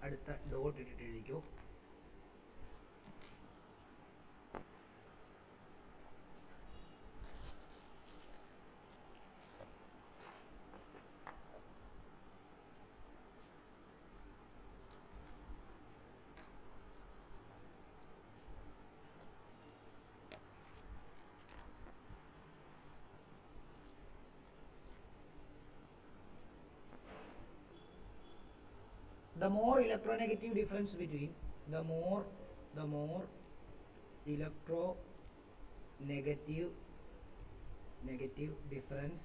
അടുത്ത ഡോട്ട് ഇട്ടിട്ട് എഴുതിക്കോ. The more electronegative difference between the more electronegative difference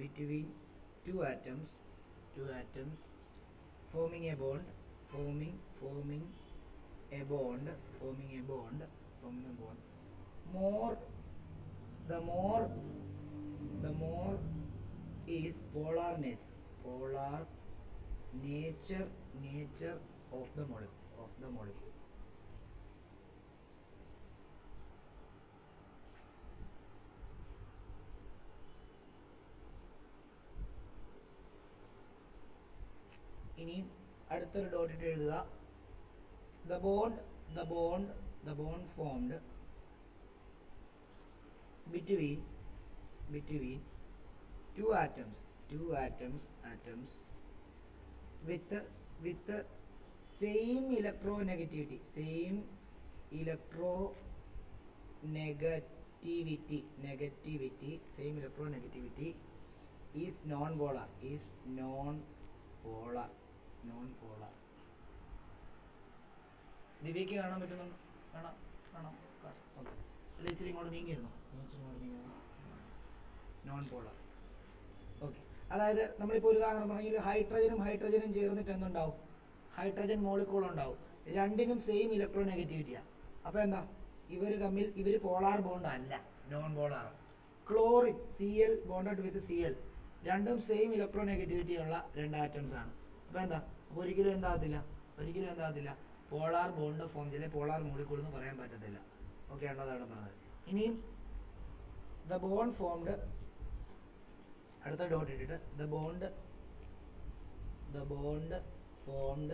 between two atoms forming a bond more the more is polar nature of the molecule. ഇനി അടുത്തൊരു dot ഇട്ട് എഴുതുക. the bond formed between two atoms with same electronegativity is non-polar. ദിവ്യക്ക് കാണാൻ പറ്റുന്നുണ്ടോ? കാണാം. Okay, ഇച്ചിരി ഇങ്ങോട്ട് നീങ്ങിയിരുന്നു. Non polar. Okay, അതായത് നമ്മളിപ്പോൾ ഒരു ഉദാഹരണം പറഞ്ഞാൽ ഹൈഡ്രജനും ചേർന്നിട്ട് എന്തുണ്ടാവും? ഹൈഡ്രജൻ മോളിക്കൂൾ ഉണ്ടാവും. രണ്ടിനും സെയിം ഇലക്ട്രോനെഗറ്റിവിറ്റിയാണ്. അപ്പോൾ എന്താ, ഇവർ പോളാർ ബോണ്ട് അല്ല, non polar. Chlorine Cl bonded with Cl, രണ്ടും സെയിം ഇലക്ട്രോനെഗറ്റിവിറ്റി ഉള്ള രണ്ട് ആറ്റംസ് ആണ്. അപ്പോൾ എന്താ, ഒരിക്കലും എന്താകത്തില്ല പോളാർ ബോണ്ട് ഫോം ചെയ്ത പോളാർ മോളിക്കൂൾ എന്ന് പറയാൻ പറ്റത്തില്ല. ഓക്കെ ആണോ? അതാണ് പറഞ്ഞത്. ഇനിയും ദ ബോണ്ട് ഫോംഡ്, അടുത്ത ഡോട്ട് ഇട്ടിട്ട് the bond formed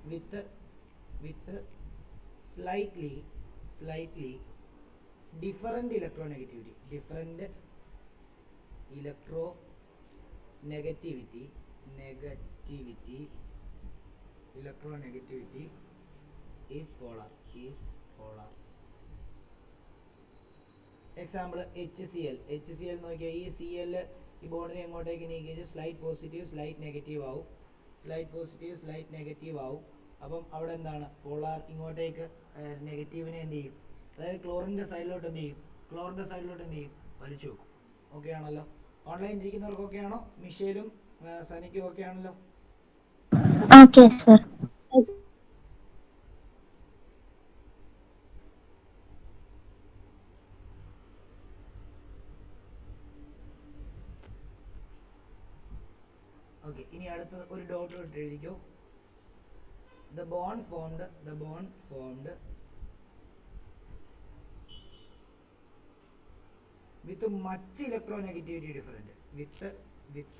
with slightly different electronegativity is polar. Example HCl നോക്കിയാൽ ഈ Cl ഈ ബോണ്ടിനെ എങ്ങോട്ടേക്ക് നീക്കിയിട്ട് സ്ലൈറ്റ് പോസിറ്റീവ് സ്ലൈറ്റ് നെഗറ്റീവ് ആവും. അപ്പം അവിടെ എന്താണ്, പോളാർ ഇങ്ങോട്ടേക്ക് നെഗറ്റീവിനെ എന്ത് ചെയ്യും, അതായത് ക്ലോറിൻ്റെ സൈഡിലോട്ട് എന്ത് ചെയ്യും, വലിച്ചു വെക്കും. ഓക്കെ ആണല്ലോ? ഓൺലൈൻ ഇരിക്കുന്നവർക്ക് ഓക്കെ ആണോ? മിഷേലും സനിക്കും ഓക്കെ ആണല്ലോ? Okay sir. ഓക്കെ, ഇനി അടുത്തത് ഒരു ഡോട്ട് ഇട്ട് എഴുതിക്കോ. the bond formed with much electronegativity different with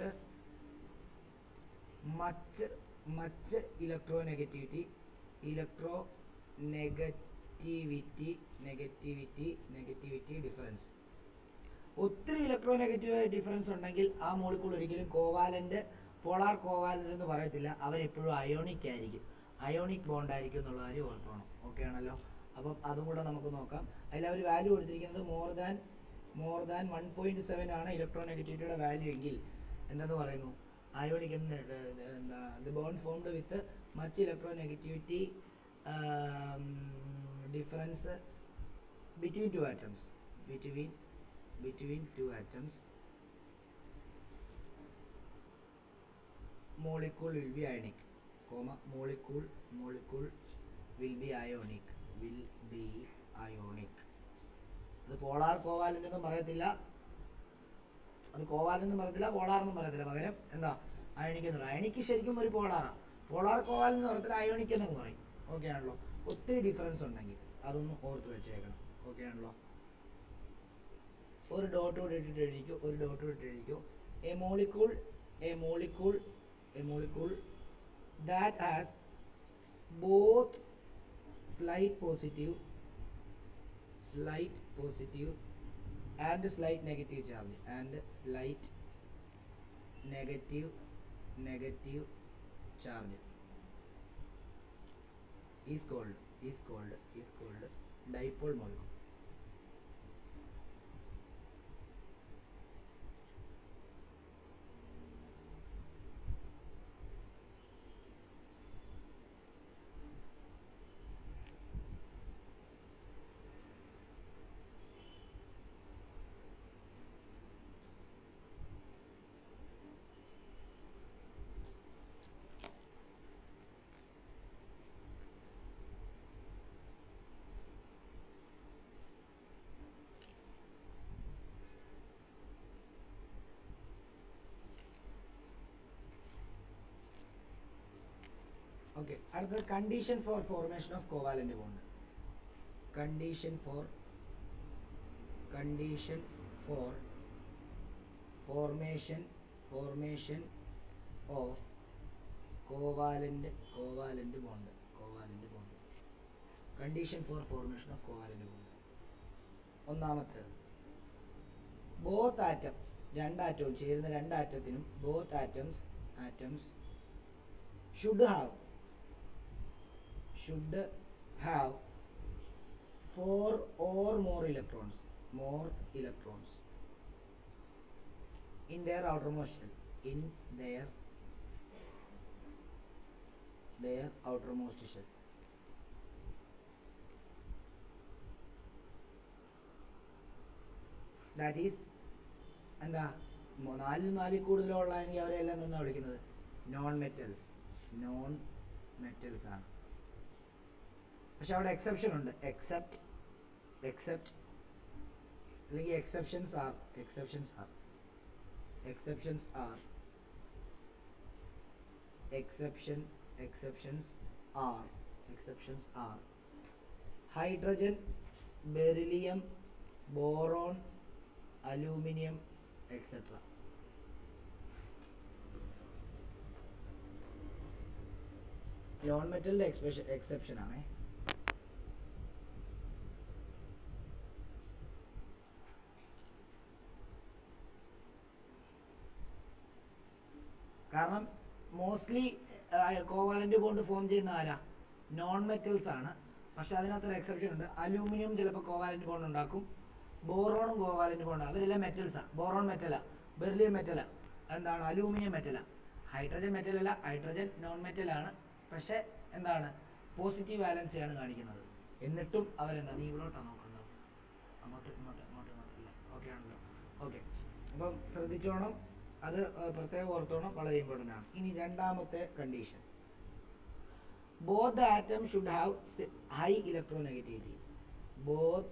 much electronegativity difference. ഒത്തിരി ഇലക്ട്രോനെഗറ്റീവ് ഡിഫറൻസ് ഉണ്ടെങ്കിൽ ആ മോളിക്കൂൾ ഒരിക്കലും പോളാർ കോവാലന്റ് എന്ന് പറയത്തില്ല. അവരെപ്പോഴും അയോണിക് ആയിരിക്കും, അയോണിക് ബോണ്ട് ആയിരിക്കും എന്നുള്ള കാര്യം ഓർക്കണം. ഓക്കെ ആണല്ലോ? അപ്പം അതും കൂടെ നമുക്ക് നോക്കാം. അതിൽ അവർ വാല്യൂ കൊടുത്തിരിക്കുന്നത് മോർ ദാൻ 1.7 ആണ് ഇലക്ട്രോനെഗറ്റിവിറ്റിയുടെ വാല്യൂ എങ്കിൽ എന്തെന്ന് പറയുന്നു, അയോണിക് എന്ന്. The bond formed with much electronegativity difference between two atoms molecule will be ionic, molecule will be ionic. അത് പോളാർ കോവാലന്റ് എന്നും പറയത്തില്ല, പോളാർ എന്നും പറയത്തില്ല. പകരം എന്താ, അയോണിക് എന്ന് പറയും. അയോണിക് ശരിക്കും ഒരു പോളാറാണ്. പോളാർ കോവാലന്റ് എന്ന് പറയത്തില്ല, അയോണിക് എന്ന് പറയും. ഓക്കെ ആണല്ലോ? ഒത്തിരി ഡിഫറൻസ് ഉണ്ടെങ്കിൽ അതൊന്ന് ഓർത്ത് വെച്ചേക്കണം. ഓക്കെ ആണല്ലോ? ഒരു ഡോട്ട് കൂടെ ഇട്ടിട്ട് എഴുതിക്കോ, ഒരു ഡോട്ട് കൂടെ ഇട്ട് എഴുതിക്കോ. A molecule that has both slight positive and slight negative charge is called dipole molecule. Okay, അടുത്ത condition for formation of covalent bond. Condition for formation of covalent bond. Condition for formation of covalent bond. ഒന്നാമത്തേത്, both atom, രണ്ട് ആറ്റവും ചേരുന്ന രണ്ട് ആറ്റത്തിനും both atoms should have 4 or more electrons in their outermost shell. That is, എന്താ, നാലിൽ കൂടുതലുള്ളതെങ്കിൽ അവരെല്ലാം നിന്നാ വിളിക്കുന്നത് non metals ആണ്. പക്ഷെ അവിടെ എക്സെപ്ഷൻ ഉണ്ട്, എക്സെപ്റ്റ് അല്ലെങ്കിൽ exceptions are hydrogen, beryllium, boron, aluminum, etc. Non മെറ്റലിന്റെ എക്സെപ്ഷൻ ആണ്. കാരണം മോസ്റ്റ്ലി കോവാലന്റ് ബോണ്ട് ഫോം ചെയ്യുന്ന ആരാ? നോൺ മെറ്റൽസ് ആണ്. പക്ഷെ അതിനകത്തൊരു എക്സെപ്ഷൻ ഉണ്ട്. അലൂമിനിയം ചിലപ്പോൾ കോവാലന്റ് ബോണ്ട് ഉണ്ടാക്കും, ബോറോണും കോവാലന്റ് ബോണ്ട്, അതിലെല്ലാം മെറ്റൽസാണ്. ബോറോൺ മെറ്റലാ, ബെർലിയം മെറ്റലാ, എന്താണ് അലൂമിനിയം മെറ്റലാ. ഹൈഡ്രജൻ മെറ്റലല്ല, ഹൈഡ്രജൻ നോൺ മെറ്റലാണ്. പക്ഷെ എന്താണ്, പോസിറ്റീവ് വാലൻസി ആണ് കാണിക്കുന്നത്. എന്നിട്ടും അവരെന്താ, നീ ഇവിടോട്ടാണ് നോക്കുന്നത്, അങ്ങോട്ട് ഇല്ല, ഓക്കെ ആണല്ലോ. ഓക്കെ, അപ്പം ശ്രദ്ധിച്ചോണം, അത് പ്രത്യേകം ഓർത്തോണം, വളരെ ഇമ്പോർട്ടൻ്റ് ആണ്. ഇനി രണ്ടാമത്തെ condition, both the atoms should have high electronegativity. Both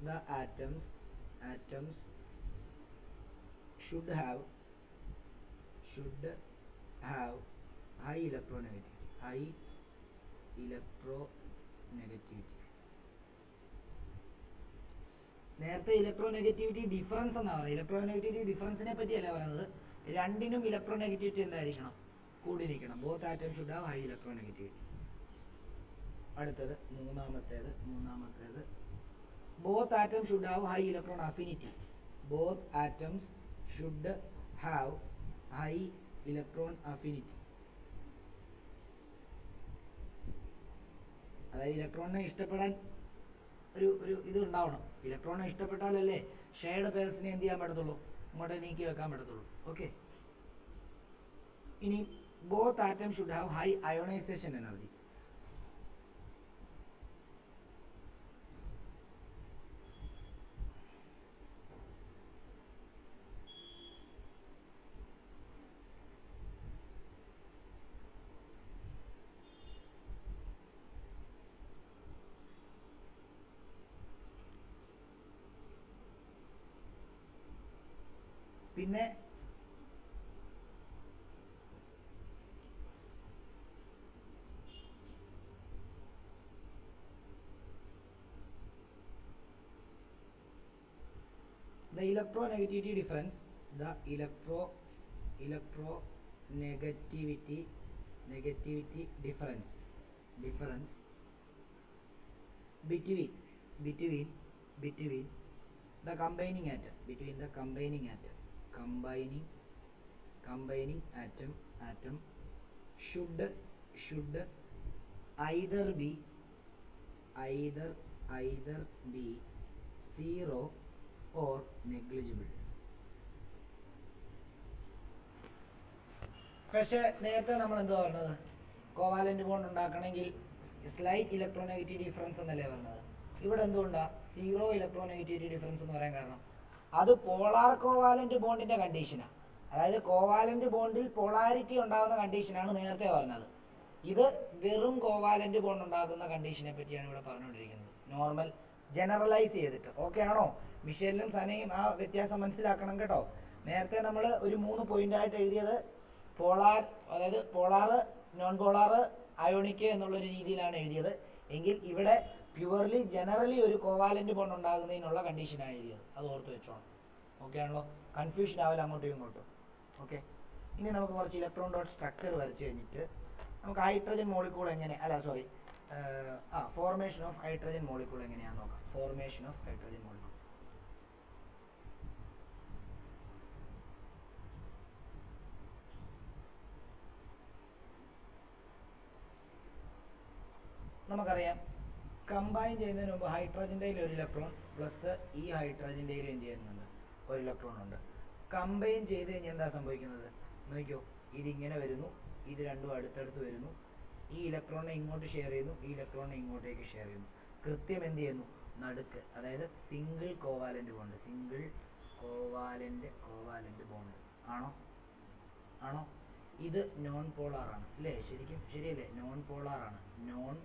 the atoms should have high electronegativity. നേരത്തെ ഇലക്ട്രോനെഗറ്റിവിറ്റി ഡിഫറൻസ് എന്നാ പറയുന്നത്. ഇലക്ട്രോനെഗറ്റിവിറ്റി ഡിഫറൻസിനെ പറ്റിയല്ല പറയുന്നത്. രണ്ടിനും ഇലക്ട്രോനെഗറ്റിവിറ്റി എന്തായിരിക്കണം? കൂടി നിൽക്കണം. Both atom should have high electronegativity. അടുത്തത് മൂന്നാമത്തേത്, both atoms should have high electron affinity. Both atoms should have high electron affinity. അതായത് ഇലക്ട്രോണിനെ ഇഷ്ടപ്പെടാൻ ഒരു ഇത് ഉണ്ടാവണം. ഇലക്ട്രോണിനെ ഇഷ്ടപ്പെട്ടാലല്ലേ ഷെയർഡ് പേഴ്സിനെ എന്ത് ചെയ്യാൻ പറ്റത്തുള്ളൂ, ഇങ്ങോട്ട് നീക്കി വെക്കാൻ പറ്റത്തുള്ളൂ. ഓക്കെ, ഇനി both atoms should have high ionization energy. പിന്നെ the electronegativity difference, the electronegativity difference between the combining atom, combining atom should either be 0 or negligible. പക്ഷേ നേരത്തെ നമ്മൾ എന്താ പറഞ്ഞത്, കോവാലന്റ് ബോണ്ട് ഉണ്ടാക്കണമെങ്കിൽ സ്ലൈറ്റ് ഇലക്ട്രോനെഗറ്റിവിറ്റി ഡിഫറൻസ് എന്നല്ലേ പറഞ്ഞത്. ഇവിടെ എന്തുകൊണ്ടാ സീറോ ഇലക്ട്രോനെഗറ്റിവിറ്റി ഡിഫറൻസ് എന്ന് പറയാൻ കാരണം, അത് പോളാർ കോവാലന്റ് ബോണ്ടിന്റെ കണ്ടീഷനാണ്. അതായത് കോവാലന്റ് ബോണ്ടിൽ പോളാരിറ്റി ഉണ്ടാകുന്ന കണ്ടീഷനാണ് നേരത്തെ പറഞ്ഞത്. ഇത് വെറും കോവാലന്റ് ബോണ്ട് ഉണ്ടാകുന്ന കണ്ടീഷനെ പറ്റിയാണ് ഇവിടെ പറഞ്ഞുകൊണ്ടിരിക്കുന്നത്, നോർമൽ ജനറലൈസ് ചെയ്തിട്ട്. ഓക്കെ ആണോ? മിഷേലും സനയും ആ വ്യത്യാസം മനസ്സിലാക്കണം കേട്ടോ. നേരത്തെ നമ്മൾ ഒരു 3 പോയിന്റായിട്ട് എഴുതിയത് പോളാർ, അതായത് പോളാറ്, നോൺ പോളാറ്, അയോണിക് എന്നുള്ളൊരു രീതിയിലാണ് എഴുതിയത്. എങ്കിൽ ഇവിടെ പ്യുവർലി ജനറലി ഒരു കോവാലന്റ് ബോണ്ട് ഉണ്ടാകുന്നതിനുള്ള കണ്ടീഷനാണ് എഴുതിയത്. അത് ഓർത്ത് വെച്ചോണം. ഓക്കെ ആണല്ലോ? കൺഫ്യൂഷൻ ആവില്ല അങ്ങോട്ടും ഇങ്ങോട്ടും. ഓക്കെ, ഇനി നമുക്ക് കുറച്ച് ഇലക്ട്രോൺ ഡോട്ട് സ്ട്രക്ചർ വരച്ച് കഴിഞ്ഞിട്ട് നമുക്ക് ഹൈഡ്രജൻ മോളിക്യൂൾ എങ്ങനെ, ഫോർമേഷൻ ഓഫ് ഹൈഡ്രജൻ മോളിക്യൂൾ എങ്ങനെയാണെന്ന് നോക്കാം. Formation of hydrogen molecule. നമുക്കറിയാം, കമ്പൈൻ ചെയ്യുന്നതിന് മുമ്പ് ഹൈഡ്രജൻ്റെ ഒരു ഇലക്ട്രോൺ പ്ലസ് ഈ ഹൈഡ്രജൻ്റെ എന്ത് ചെയ്യുന്നുണ്ട്, ഒരു ഇലക്ട്രോൺ ഉണ്ട്. കമ്പൈൻ ചെയ്ത് കഴിഞ്ഞാൽ എന്താ സംഭവിക്കുന്നത് നോക്കിയോ, ഇതിങ്ങനെ വരുന്നു, ഇത് രണ്ടും അടുത്തടുത്ത് വരുന്നു. ഈ ഇലക്ട്രോണിനെ ഇങ്ങോട്ട് ഷെയർ ചെയ്യുന്നു, ഈ ഇലക്ട്രോണിനെ ഇങ്ങോട്ടേക്ക് ഷെയർ ചെയ്യുന്നു. കൃത്യം എന്ത് ചെയ്യുന്നു, നടുക്ക്, അതായത് സിംഗിൾ കോവാലന്റ് ബോണ്ട് ആണോ? ഇത് നോൺ പോളാർ ആണ് അല്ലേ? ശരിക്കും ശരിയല്ലേ? നോൺ പോളാർ ആണ്. നോൺ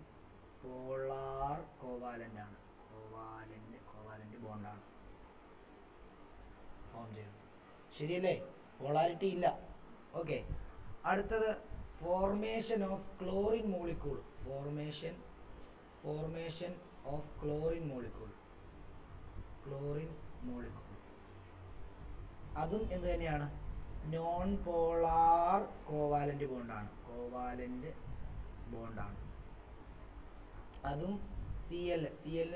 പോളാർ കോവാലന്റ് ആണ്. കോവാലന്റ് ബോണ്ടാണ് ഫോം ചെയ്യുന്നത്. ശരിയല്ലേ? പോളാരിറ്റി ഇല്ല. ഓക്കെ, അടുത്തത് formation of chlorine molecule. Formation of chlorine molecule. അതും എന്ത് തന്നെയാണ്? നോൺ പോളാർ കോവാലന്റ് ബോണ്ടാണ്. അതും CL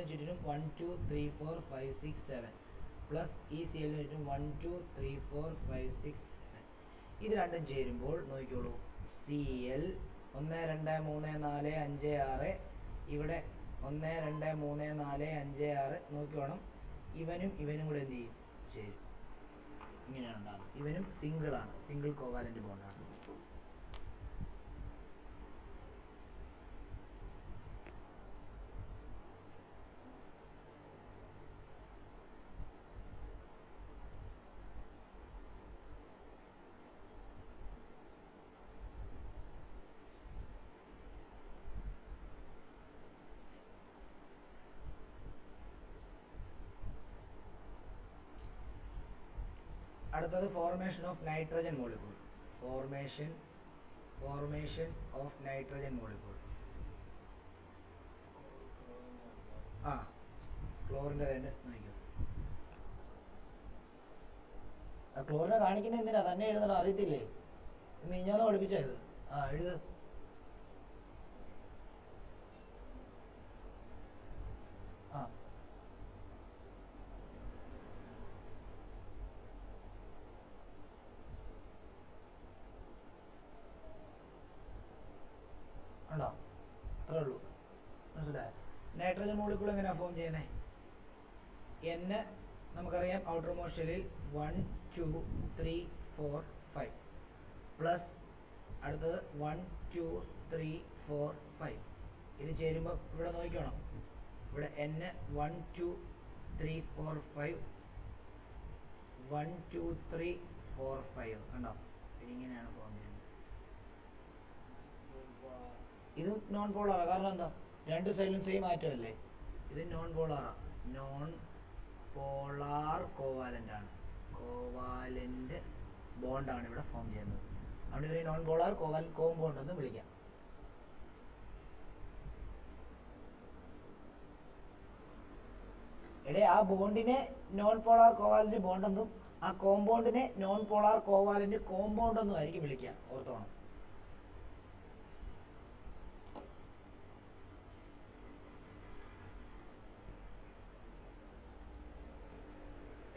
ചുറ്റിനും 1 2 3 4 5 6 7 പ്ലസ് ഈ CL ചുറ്റും 1 2 3 4 5 6 7. ഇത് രണ്ടും ചേരുമ്പോൾ നോക്കിക്കോളൂ, CL 1 2 3 4 5 6. ഇവിടെ 1 2 3 4 5 6. നോക്കിക്കോണം, ഇവനും കൂടെ എന്ത് ചെയ്യും, ചേരും. ഇങ്ങനെയാണ് ഉണ്ടാകുന്നത്. ഇവനും സിംഗിൾ കോവാലന്റ് ബോണ്ടാണ്. അടുത്തത് formation of nitrogen molecule. Formation of nitrogen molecule. ക്ലോറിൻ്റെ വേണ്ട നോക്കിയോ. ക്ലോറിനെ കാണിക്കുന്ന എന്തിനാ, തന്നെ എഴുതണം, അറിയത്തില്ലേ? മിഞ്ഞാന്ന് പഠിപ്പിച്ചത്. എഴുത്. ഉണ്ടോ? അത്രേ ഉള്ളൂ. മനസ്സിലായോ? നൈട്രജൻ മോളിക്യൂൾ എങ്ങനെയാണ് ഫോം ചെയ്യുന്നത്? N നമുക്കറിയാം, ഔട്ടർ മോസ്റ്റ് ഷെല്ലിൽ 1 2 3 4 5 പ്ലസ് അടുത്തത് 1 2 3 4 5. ഇത് ചേരുമ്പോൾ ഇവിടെ നോക്കിക്കണം, ഇവിടെ N 1 2 3 4 5 1 2 3 4 5 കണ്ടോ? ഇതിങ്ങനെയാണ് ഫോം ചെയ്യുന്നത്. ഇത് നോൺ പോളാറാണ്. കാരണം എന്താ, രണ്ട് സൈഡിലും സെയിം ആറ്റമല്ലേ. ഇത് നോൺ പോളാറാണ്. നോൺ പോളാർ കോവാലന്റ് ആണ്. കോവാലന്റ് ബോണ്ടാണ് ഇവിടെ ഫോം ചെയ്യുന്നത്. അതുകൊണ്ട് ഇവരെ നോൺ പോളാർ കോമ്പൗണ്ട് എന്ന് വിളിക്കാം. എടേ ആ ബോണ്ടിനെ നോൺ പോളാർ കോവാലന്റ് ബോണ്ട് എന്നും ആ കോമ്പൗണ്ടിനെ നോൺ പോളാർ കോവാലന്റ് കോമ്പൗണ്ട് എന്നും ആയിരിക്കും വിളിക്കുക. ഓർത്തോണം.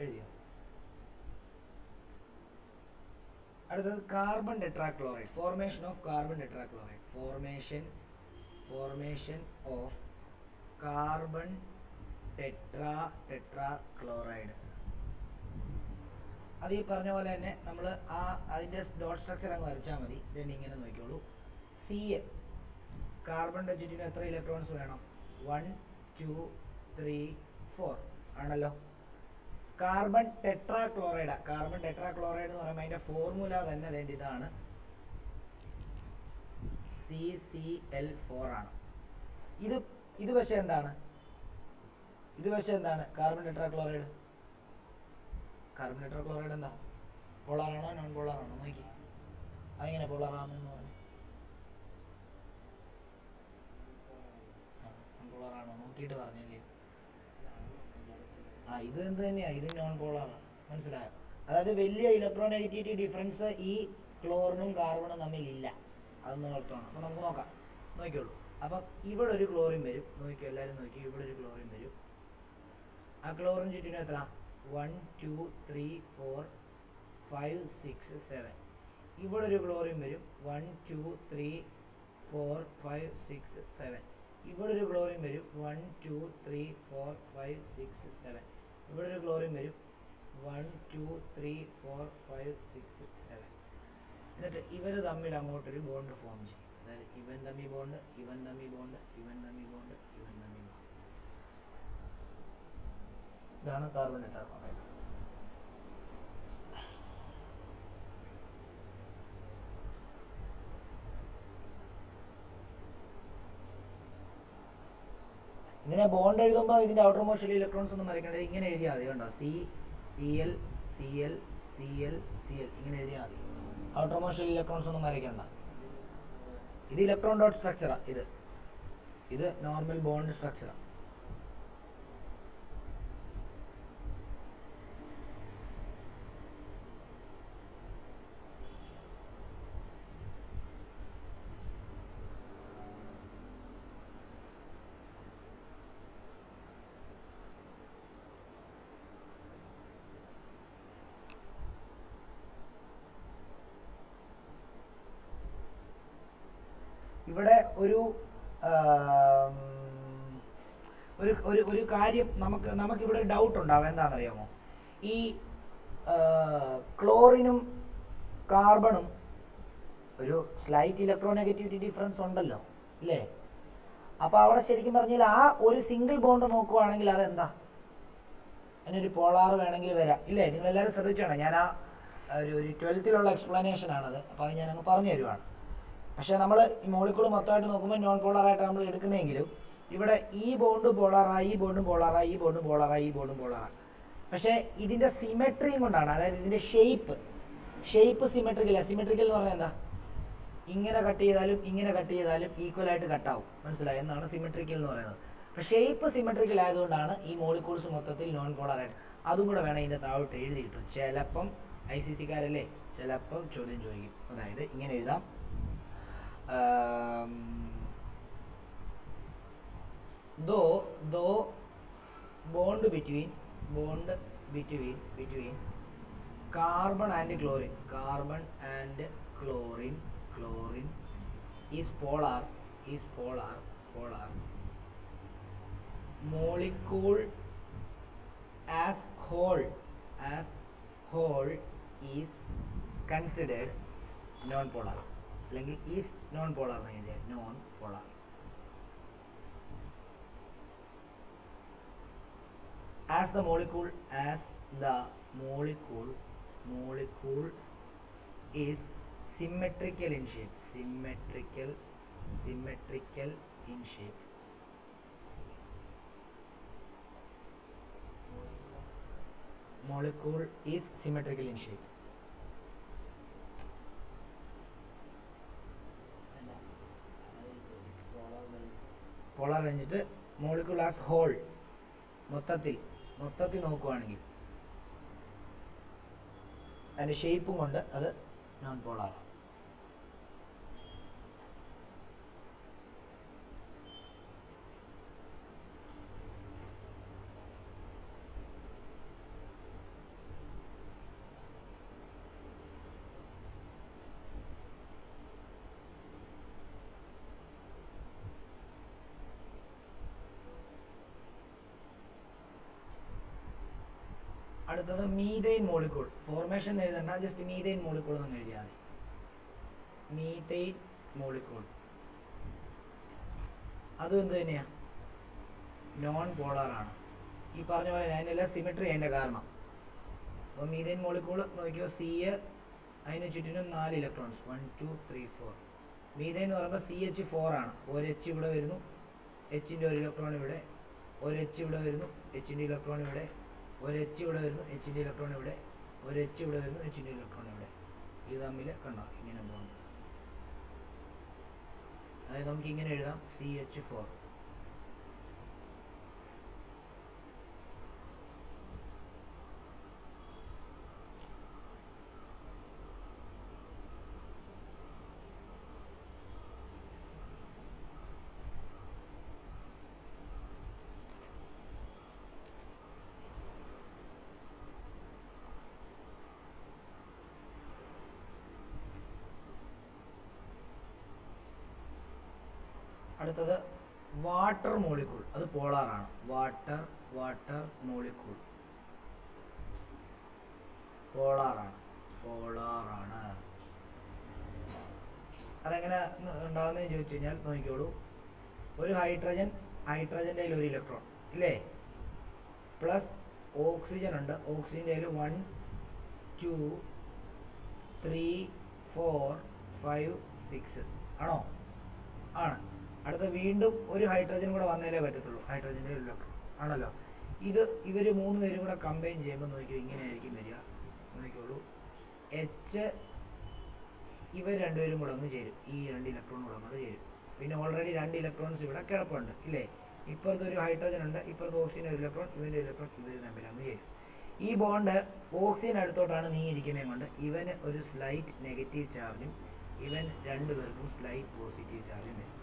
എഴുതിയോ? അടുത്തത് carbon tetrachloride. Formation of carbon tetrachloride. Formation of carbon tetrachloride. അത് ഈ പറഞ്ഞ പോലെ തന്നെ നമ്മൾ അതിന്റെ ഡോട്ട് സ്ട്രക്ചർ അങ്ങ് വരച്ചാൽ മതി. then ഇങ്ങനെ നോക്കിയോളൂ. Cl കാർബണിന്റെ ചുറ്റിനും എത്ര ഇലക്ട്രോൺസ് വേണം? 1 2 3 4 ആണല്ലോ. കാർബൺ ടെട്രാക്ലോറൈഡ് എന്ന് പറയുമ്പോൾ അതിന്റെ ഫോർമുല തന്നെ ഇതാണ്, CCl4 ആണ്. ഇത് പക്ഷേ എന്താണ്? കാർബൺ ടെട്രാക്ലോറൈഡ് എന്താ? പോളാറാണോ നോൺ പോളാറാണോ? നോക്കി അതെങ്ങനെ പോളാറാണെന്ന് പറഞ്ഞു. പോളാറാണോ നോക്കിയിട്ട് പറഞ്ഞില്ലേ? ഇത് എന്ത് തന്നെയാ, ഇത് നോൺ പോളാറാണ്. മനസ്സിലായോ? അതായത് വലിയ ഇലക്ട്രോനെഗറ്റിവിറ്റി ഡിഫറൻസ് ഈ ക്ലോറിനും കാർബണും തമ്മിൽ ഇല്ല. അതൊന്ന് ഓർത്തോണം. അപ്പൊ നമുക്ക് നോക്കാം. നോക്കിയോളൂ. അപ്പം ഇവിടെ ഒരു ക്ലോറിൻ വരും. നോക്കിയോ, എല്ലാവരും നോക്കി. ഇവിടെ ഒരു ക്ലോറിൻ വരും. ആ ക്ലോറിൻ ചുറ്റിനും എത്ര? 1 2 3 4 5 6 7. ഇവിടെ ഒരു ക്ലോറിൻ വരും. 1 2 3 4 5 6 7. ഇവിടെ ഒരു ക്ലോറിൻ വരും. 1 2 3 4 5 6 7. ഇവിടെ ഒരു ക്ലോറിൻ വരും. 1 2 3 4 5 6 7. എന്നിട്ട് ഇവർ തമ്മിൽ അങ്ങോട്ടൊരു ബോണ്ട് ഫോം ചെയ്യും. അതായത് ഇവൻ തമ്മിൽ ബോണ്ട്. ഇതാണ് കാർബൺ ടെട്രാക്ലോറൈഡ്. ഇതിനെ ബോണ്ട് എഴുതുമ്പോൾ ഇതിന്റെ ഔട്ടർ മോസ്റ്റ് ഇലക്ട്രോൺസ് ഒന്നും വരയ്ക്കേണ്ടത്. ഇങ്ങനെ എഴുതിയാൽ മതി. കണ്ടോ? Cl ഇങ്ങനെ എഴുതിയാൽ മതി. ഔട്ടർ മോസ്റ്റ് ഇലക്ട്രോൺസ് ഒന്നും വരയ്ക്കണ്ട. ഇത് ഇലക്ട്രോൺ ഡോട്ട് സ്ട്രക്ചറാ. ഇത് നോർമൽ ബോണ്ട് സ്ട്രക്ചറാ. ഇവിടെ ഒരു കാര്യം നമുക്കിവിടെ ഡൗട്ട് ഉണ്ടാവും. എന്താണെന്നറിയാമോ? ഈ ക്ലോറിനും കാർബണും ഒരു സ്ലൈറ്റ് ഇലക്ട്രോനെഗറ്റിവിറ്റി ഡിഫറൻസ് ഉണ്ടല്ലോ, ഇല്ലേ? അപ്പൊ അവിടെ ശരിക്കും പറഞ്ഞാൽ ആ ഒരു സിംഗിൾ ബോണ്ട് നോക്കുവാണെങ്കിൽ അതെന്താ? അതിനൊരു പോളാർ വേണമെങ്കിൽ വരാം, ഇല്ലേ? നിങ്ങളെല്ലാവരും ശ്രദ്ധിച്ചാണ്. ഞാൻ ഒരു 12th എക്സ്പ്ലനേഷൻ ആണത്. അപ്പോൾ അത് ഞാനങ്ങ് പറഞ്ഞു തരുവാണ്. പക്ഷേ നമ്മൾ ഈ മോളിക്കൂൾ മൊത്തമായിട്ട് നോക്കുമ്പോൾ നോൺ പോളാറായിട്ട് നമ്മൾ എടുക്കുന്നതെങ്കിലും ഇവിടെ ഈ ബോണ്ട് പോളാറായി, ഈ ബോണ്ടും പോളാറായി, ഈ ബോണ്ടും പോളാറായി, ഈ ബോണ്ടും പോളാറായി. പക്ഷേ ഇതിന്റെ സിമെട്രിയും കൊണ്ടാണ്, അതായത് ഇതിന്റെ ഷേപ്പ് സിമെട്രിക്കൽ എന്ന് പറഞ്ഞാൽ എന്താ? ഇങ്ങനെ കട്ട് ചെയ്താലും ഈക്വൽ ആയിട്ട് കട്ടാവും. മനസ്സിലായി? എന്നാണ് സിമെട്രിക്കൽ എന്ന് പറയുന്നത്. അപ്പോൾ ഷേപ്പ് സിമെട്രിക്കൽ ആയതുകൊണ്ടാണ് ഈ മോളിക്യൂൾസ് മൊത്തത്തിൽ നോൺ പോളാറായിട്ട്. അതും കൂടെ വേണം ഇതിന്റെ താഴോട്ട് എഴുതി കിട്ടും. ചിലപ്പം ICC-കാരല്ലേ, ചിലപ്പം ചോദ്യം ചോദിക്കും. അതായത് ഇങ്ങനെ എഴുതാം. though bond between carbon and chlorine is polar, molecule as whole is considered non-polar. അല്ലെങ്കിൽ ഈസ് നോൺ പോളാർ എന്ന് non polar. As the molecule is symmetrical in shape. Molecule is symmetrical in shape. Polar കഴിഞ്ഞിട്ട് molecule as whole, മൊത്തത്തിൽ മൊത്തത്തിൽ നോക്കുവാണെങ്കിൽ അതിൻ്റെ ഷേപ്പും കൊണ്ട് അത് നോൺ പോളാർ. അടുത്തത് മീഥൈൻ മോളിക്യൂൾ. ഫോർമേഷൻ എഴുതണ്ട, ജസ്റ്റ് മീഥൈൻ മോളിക്യൂൾ എന്ന് എഴുതിയാൽ മതി. മീഥൈൻ മോളിക്യൂൾ അതും എന്ത് തന്നെയാ, നോൺ പോളാർ ആണ്. ഈ പറഞ്ഞ പോലെ അതിനെല്ലാം സിമെട്രി അതിൻ്റെ കാരണം. അപ്പോൾ മീഥൈൻ മോളിക്യൂൾ നോക്കിയോ, സി അതിന് ചുറ്റിനും 4 ഇലക്ട്രോൺസ്, 1 2 3 4. മീഥൈൻ എന്ന് പറയുമ്പോൾ CH4 ആണ്. ഒരു H ഇവിടെ വരുന്നു, Hൻ്റെ ഒരു ഇലക്ട്രോൺ ഇവിടെ, ഒരു H ഇവിടെ വരുന്നു, Hൻ്റെ ഇലക്ട്രോൺ ഇവിടെ, ഒരു H ഇവിടെ വരുന്നു, Hൻ്റെ ഇലക്ട്രോൺ ഇവിടെ, ഒരു H ഇവിടെ വരുന്നു, Hൻ്റെ ഇലക്ട്രോൺ ഇവിടെ. ഇത് തമ്മിൽ കണ്ടോ ഇങ്ങനെ പോകുന്നു. അതായത് നമുക്ക് ഇങ്ങനെ എഴുതാം, CH4. അടുത്തത് വാട്ടർ മോളിക്യൂൾ. അത് പോളാർ ആണ്. വാട്ടർ മോളിക്യൂൾ പോളാർ ആണ്. അതെങ്ങനെ ഉണ്ടാകുന്നതെന്ന് ചോദിച്ചു കഴിഞ്ഞാൽ നോക്കിക്കോളൂ. ഒരു ഹൈഡ്രജൻ്റെ ഒരു ഇലക്ട്രോൺ ഇല്ലേ, പ്ലസ് ഓക്സിജൻ ഉണ്ട്. ഓക്സിജൻ്റെ 1 2 3 4 5 6 ആണോ? ആണ്. അടുത്ത വീണ്ടും ഒരു ഹൈഡ്രജൻ കൂടെ വന്നാലേ പറ്റത്തുള്ളൂ. ഹൈഡ്രജൻ്റെ ഒരു ഇലക്ട്രോൺ ആണല്ലോ. ഇവർ 3 പേരും കൂടെ കമ്പൈൻ ചെയ്യുമ്പോൾ നോക്കിയോ ഇങ്ങനെ ആയിരിക്കും വരിക. നോക്കിക്കോളൂ, H ഇവർ രണ്ടുപേരും കൂടെ ഒന്ന് ചേരും. ഈ 2 ഇലക്ട്രോൺ കൂടെ അങ്ങോട്ട് ചേരും. പിന്നെ ഓൾറെഡി 2 ഇലക്ട്രോൺസ് ഇവിടെ കിടപ്പുണ്ട് ഇല്ലേ. ഇപ്പുറത്ത് ഒരു ഹൈഡ്രജൻ ഉണ്ട്, ഇപ്പുറത്ത് ഓക്സിജൻ ഒരു ഇലക്ട്രോൺ, ഇവൻ്റെ ഇലക്ട്രോൺ ഇവർ തമ്മിൽ അങ്ങ് ചേരും. ഈ ബോണ്ട് ഓക്സിജൻ അടുത്തോട്ടാണ് നീങ്ങിയിരിക്കുന്നത് കൊണ്ട് ഇവന് ഒരു സ്ലൈറ്റ് നെഗറ്റീവ് ചാർജും ഇവൻ രണ്ടുപേർക്കും സ്ലൈറ്റ് പോസിറ്റീവ് ചാർജും വരും.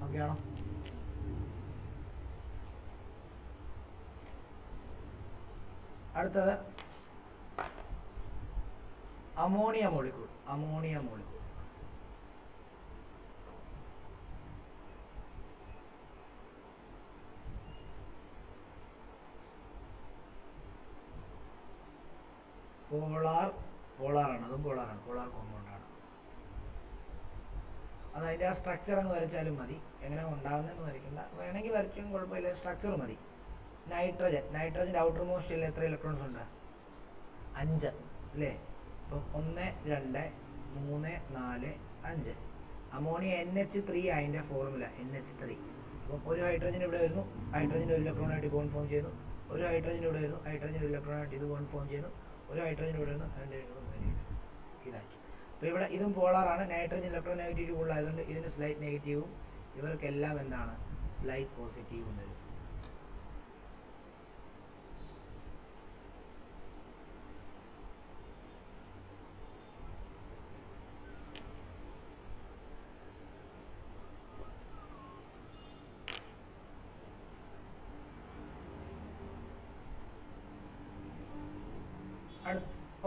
ഓക്കെയാണോ? അടുത്തത് അമോണിയ മോളിക്യൂൾ. പോളാറാണ്. അതും പോളാറാണ്. പോളാർ കോമ്പൗണ്ട് ആണ്. അത് അതിൻ്റെ ആ സ്ട്രക്ചർ അങ്ങ് വരച്ചാലും മതി. എങ്ങനെ ഉണ്ടാകുന്നതെന്ന് വരയ്ക്കണ്ട, വേണമെങ്കിൽ വരയ്ക്കും കുഴപ്പമില്ല. സ്ട്രക്ചർ മതി. നൈട്രജൻ്റെ ഔട്ടർ മോസ്റ്റ് ഷെല്ലിൽ എത്ര ഇലക്ട്രോൺസ് ഉണ്ട്? 5 അല്ലേ. അപ്പം 1 2 3 4 5. അമോണിയ NH3 അതിൻ്റെ ഫോർമുല NH3. അപ്പം ഒരു ഹൈഡ്രജൻ ഇവിടെ വരുന്നു, ഹൈഡ്രജൻ്റെ ഒരു ഇലക്ട്രോണായിട്ട് ബോണ്ട് ഫോം ചെയ്യുന്നു. ഒരു ഹൈഡ്രജൻ ഇവിടെ വരുന്നു, ഹൈഡ്രജൻ്റെ ഒരു ഇലക്ട്രോണായിട്ട് ഇത് ബോണ്ട് ഫോം ചെയ്യുന്നു. ഒരു ഹൈഡ്രജൻ ഇവിടെ വരുന്നു, അതിൻ്റെ ഇതാക്കി. അപ്പോൾ ഇവിടെ ഇതും പോളാറാണ്. നൈട്രജൻ ഇലക്ട്രോൺ നെഗറ്റിവിറ്റി കൂടുതലായതുകൊണ്ട് ഇതിന് സ്ലൈറ്റ് നെഗറ്റീവും ഇവർക്കെല്ലാം എന്താണ് സ്ലൈറ്റ് പോസിറ്റീവും വരും.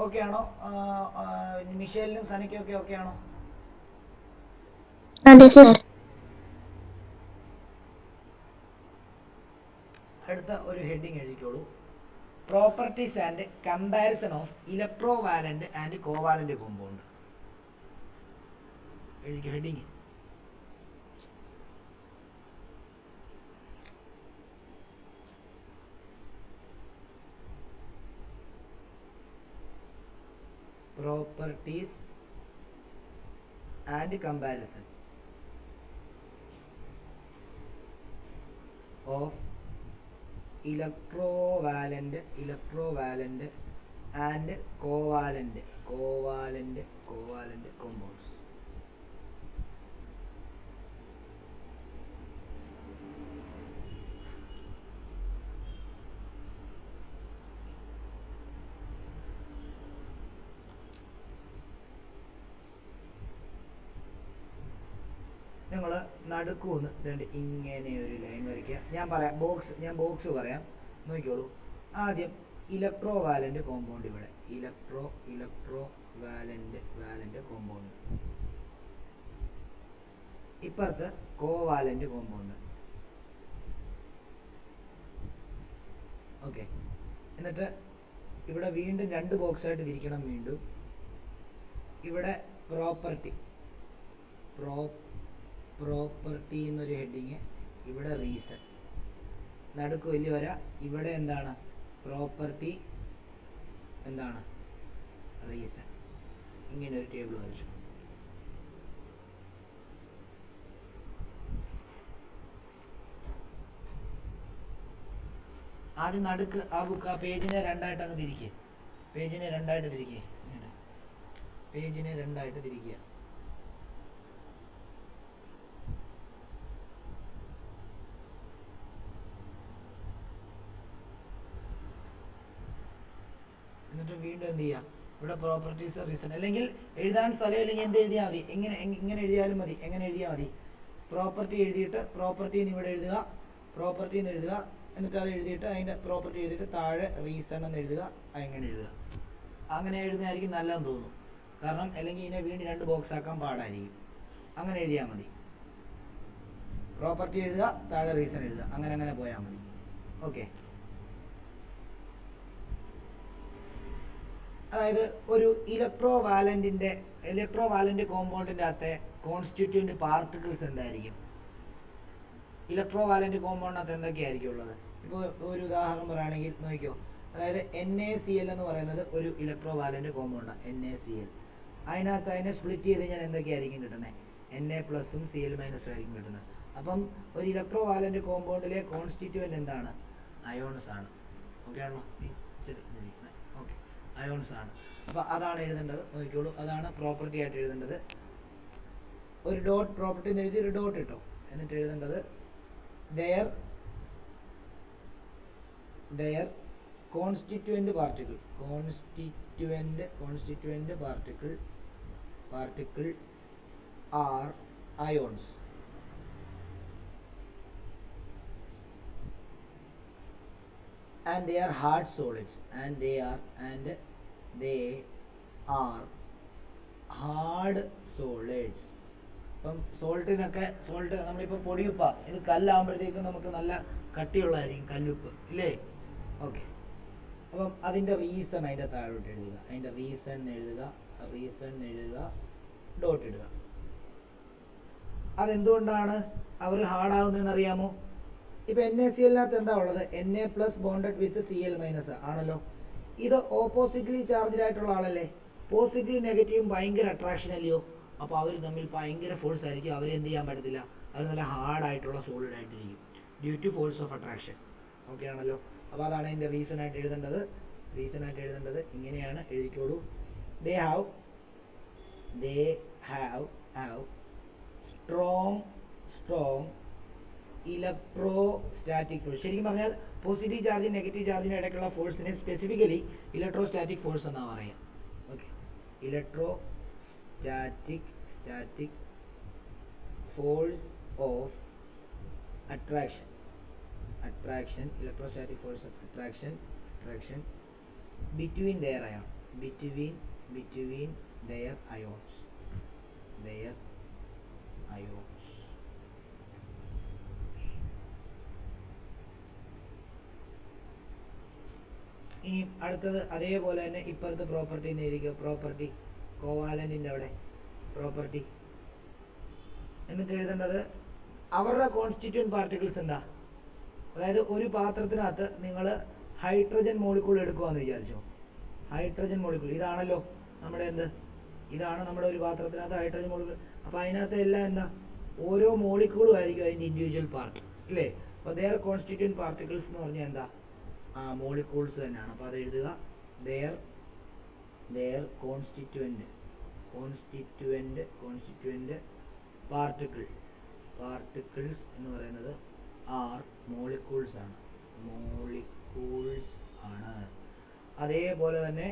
ഓക്കെ ആണോ? മിഷേലിനും സനയ്ക്കും ഒക്കെ ഓക്കെ ആണോ? അതെ സർ. അടുത്ത ഒരു ഹെഡിങ് എഴുതിക്കോളൂ. Properties and comparison of electrovalent and covalent compound. എഴുതിക്കോ heading. properties and comparison of electrovalent and covalent compounds. നിങ്ങൾ നടുക്കൂന്ന് ഇതുണ്ട് ഇങ്ങനെ ഒരു ലൈൻ വരയ്ക്കുക. ഞാൻ ബോക്സ് പറയാം, നോക്കിക്കോളൂ. ആദ്യം ഇലക്ട്രോ വാലന്റ് കോമ്പൗണ്ട്, ഇവിടെ ഇലക്ട്രോ വാലന്റ് കോമ്പൗണ്ട്, ഇപ്പുറത്ത് കോവാലന്റ് കോമ്പൗണ്ട്. ഓക്കെ, എന്നിട്ട് ഇവിടെ വീണ്ടും 2 ബോക്സായിട്ട് തിരിക്കണം. വീണ്ടും ഇവിടെ പ്രോപ്പർട്ടി എന്നൊരു ഹെഡിങ്, ഇവിടെ റീസൺ, നടുക്ക് വലിയ വര, ഇവിടെ എന്താണ് പ്രോപ്പർട്ടി, എന്താണ് റീസൺ. ഇങ്ങനെ ഒരു ടേബിൾ വരച്ചു. ആദ്യം നടുക്ക് ആ പേജിനെ രണ്ടായിട്ട് അങ്ങ് തിരിക്കുക. പേജിനെ രണ്ടായിട്ട് തിരിക്കുക. എന്നിട്ട് വീണ്ടും എന്ത് ചെയ്യുക, ഇവിടെ പ്രോപ്പർട്ടീസ് റീസൺ, അല്ലെങ്കിൽ എഴുതാൻ സ്ഥലമില്ലെങ്കിൽ എന്ത് എഴുതിയാൽ മതി, ഇങ്ങനെ എഴുതിയാലും മതി. എങ്ങനെ എഴുതിയാൽ മതി, പ്രോപ്പർട്ടി എഴുതിയിട്ട് പ്രോപ്പർട്ടിന്ന് ഇവിടെ എഴുതുക, പ്രോപ്പർട്ടിന്ന് എഴുതുക, എന്നിട്ട് അത് എഴുതിയിട്ട് അതിൻ്റെ പ്രോപ്പർട്ടി എഴുതിയിട്ട് താഴെ റീസൺ എന്ന് എഴുതുക. അങ്ങനെ എഴുതുക. അങ്ങനെ എഴുതുന്നതായിരിക്കും നല്ലതെന്ന് തോന്നുന്നു. കാരണം അല്ലെങ്കിൽ ഇതിനെ വീണ്ടും 2 ബോക്സ് ആക്കാൻ പാടായിരിക്കും. അങ്ങനെ എഴുതിയാൽ മതി. പ്രോപ്പർട്ടി എഴുതുക, താഴെ റീസൺ എഴുതുക, അങ്ങനെ പോയാൽ മതി. ഓക്കെ, അതായത് ഒരു ഇലക്ട്രോ വാലന്റ് കോമ്പൗണ്ടിൻ്റെ അകത്തെ കോൺസ്റ്റിറ്റ്യൂന്റ് പാർട്ടിക്കിൾസ് എന്തായിരിക്കും? ഇലക്ട്രോ വാലന്റ് കോമ്പൗണ്ടിനകത്ത് എന്തൊക്കെയായിരിക്കും ഉള്ളത്? ഇപ്പോൾ ഒരു ഉദാഹരണം പറയുകയാണെങ്കിൽ നോക്കിക്കോ, അതായത് NaCl എന്ന് പറയുന്നത് ഒരു ഇലക്ട്രോ വാലന്റ് കോമ്പൗണ്ടാണ്. NaCl അതിനകത്ത് അതിനെ സ്പ്ലിറ്റ് ചെയ്ത് കഴിഞ്ഞാൽ എന്തൊക്കെയായിരിക്കും കിട്ടുന്നത്? Na+ഉം Cl- ആയിരിക്കും കിട്ടുന്നത്. അപ്പം ഒരു ഇലക്ട്രോ വാലന്റ് കോമ്പൗണ്ടിലെ കോൺസ്റ്റിറ്റ്യൂവന്റ് എന്താണ്? അയോൺസ് ആണ്. ഓക്കെ ആണോ? ഓക്കെ, അയോൺസ് ആണ്. അപ്പോൾ അതാണ് എഴുതേണ്ടത്. നോക്കിക്കോളൂ, അതാണ് പ്രോപ്പർട്ടി ആയിട്ട് എഴുതേണ്ടത്. ഒരു ഡോട്ട് പ്രോപ്പർട്ടി എന്ന് എഴുതി ഒരു ഡോട്ട് ഇട്ടോ. എന്നിട്ട് എഴുതേണ്ടത് their constituent particle are ions. And they are hard solids. They are hard solids. ഇപ്പം സോൾട്ട് നമ്മളിപ്പോൾ പൊടിയുപ്പ, ഇത് കല്ലാകുമ്പോഴത്തേക്കും നമുക്ക് നല്ല കട്ടിയുള്ളതായിരിക്കും കല്ലുപ്പ്, ഇല്ലേ? ഓക്കെ, അപ്പം അതിൻ്റെ റീസൺ അതിൻ്റെ താഴോട്ട് എഴുതുക. അതിൻ്റെ റീസൺ എഴുതുക, ഡോട്ട് ഇടുക. അതെന്തുകൊണ്ടാണ് അവർ ഹാർഡാകുന്നതെന്ന് അറിയാമോ? ഇപ്പം NaCl-നകത്ത് എന്താ ഉള്ളത്? Na+ ബോണ്ടഡ് വിത്ത് Cl- ആണല്ലോ. ഇത് ഓപ്പോസിറ്റ്ലി ചാർജ്ഡ് ആയിട്ടുള്ള ആളല്ലേ? പോസിറ്റീവ് നെഗറ്റീവും ഭയങ്കര അട്രാക്ഷൻ അല്ലയോ? അപ്പോൾ അവർ തമ്മിൽ ഭയങ്കര ഫോഴ്സ് ആയിരിക്കും. അവരെന്ത് ചെയ്യാൻ പറ്റത്തില്ല, അവർ നല്ല ഹാർഡായിട്ടുള്ള സോളിഡ് ആയിട്ടിരിക്കും due to force of attraction. Okay ആണല്ലോ? അപ്പോൾ അതാണ് അതിൻ്റെ റീസൺ ആയിട്ട് എഴുതേണ്ടത്. ഇങ്ങനെയാണ്, എഴുതിക്കോളൂ. They have strong electrostatic force. ശരിക്കും പറഞ്ഞാൽ പോസിറ്റീവ് ചാർജ് നെഗറ്റീവ് ചാർജിന് ഇടയ്ക്കുള്ള ഫോഴ്സിനെ സ്പെസിഫിക്കലി ഇലക്ട്രോസ്റ്റാറ്റിക് ഫോഴ്സ് എന്നാണ് പറയുക. Okay, electrostatic force of attraction, electrostatic force of attraction between their ions. ഇനി അടുത്തത് അതേപോലെ തന്നെ ഇപ്പുറത്ത് പ്രോപ്പർട്ടി എന്ന് എഴുതിക്കുക. പ്രോപ്പർട്ടി കോവാലന്റിൻ്റെ അവിടെ പ്രോപ്പർട്ടി. എന്നിട്ട് എഴുതേണ്ടത് അവരുടെ കോൺസ്റ്റിറ്റ്യൂന്റ് പാർട്ടിക്കിൾസ് എന്താ? അതായത് ഒരു പാത്രത്തിനകത്ത് നിങ്ങൾ ഹൈഡ്രജൻ മോളിക്യൂൾ എടുക്കുകയെന്ന് വിചാരിച്ചോ. ഹൈഡ്രജൻ മോളിക്യൂൾ ഇതാണല്ലോ. നമ്മുടെ എന്ത്, ഇതാണ് നമ്മുടെ ഒരു പാത്രത്തിനകത്ത് ഹൈഡ്രജൻ മോളിക്കൂൾ. അപ്പോൾ അതിനകത്ത് എല്ലാം എന്താ, ഓരോ മോളിക്കൂളും ആയിരിക്കും അതിൻ്റെ ഇൻഡിവിജ്വൽ പാർട്ട് അല്ലേ. അപ്പോൾ ദെയർ കോൺസ്റ്റിറ്റ്യൂന്റ് പാർട്ടിക്കിൾസ് എന്ന് പറഞ്ഞാൽ എന്താ, മോളിക്യൂൾസ് തന്നെയാണ്. അപ്പോൾ അത് എഴുതുക, ദെയർ കോൺസ്റ്റിറ്റ്യൂവൻ്റ് പാർട്ടിക്കിൾസ് എന്ന് പറയുന്നത് മോളിക്യൂൾസ് ആണ്. അതേപോലെ തന്നെ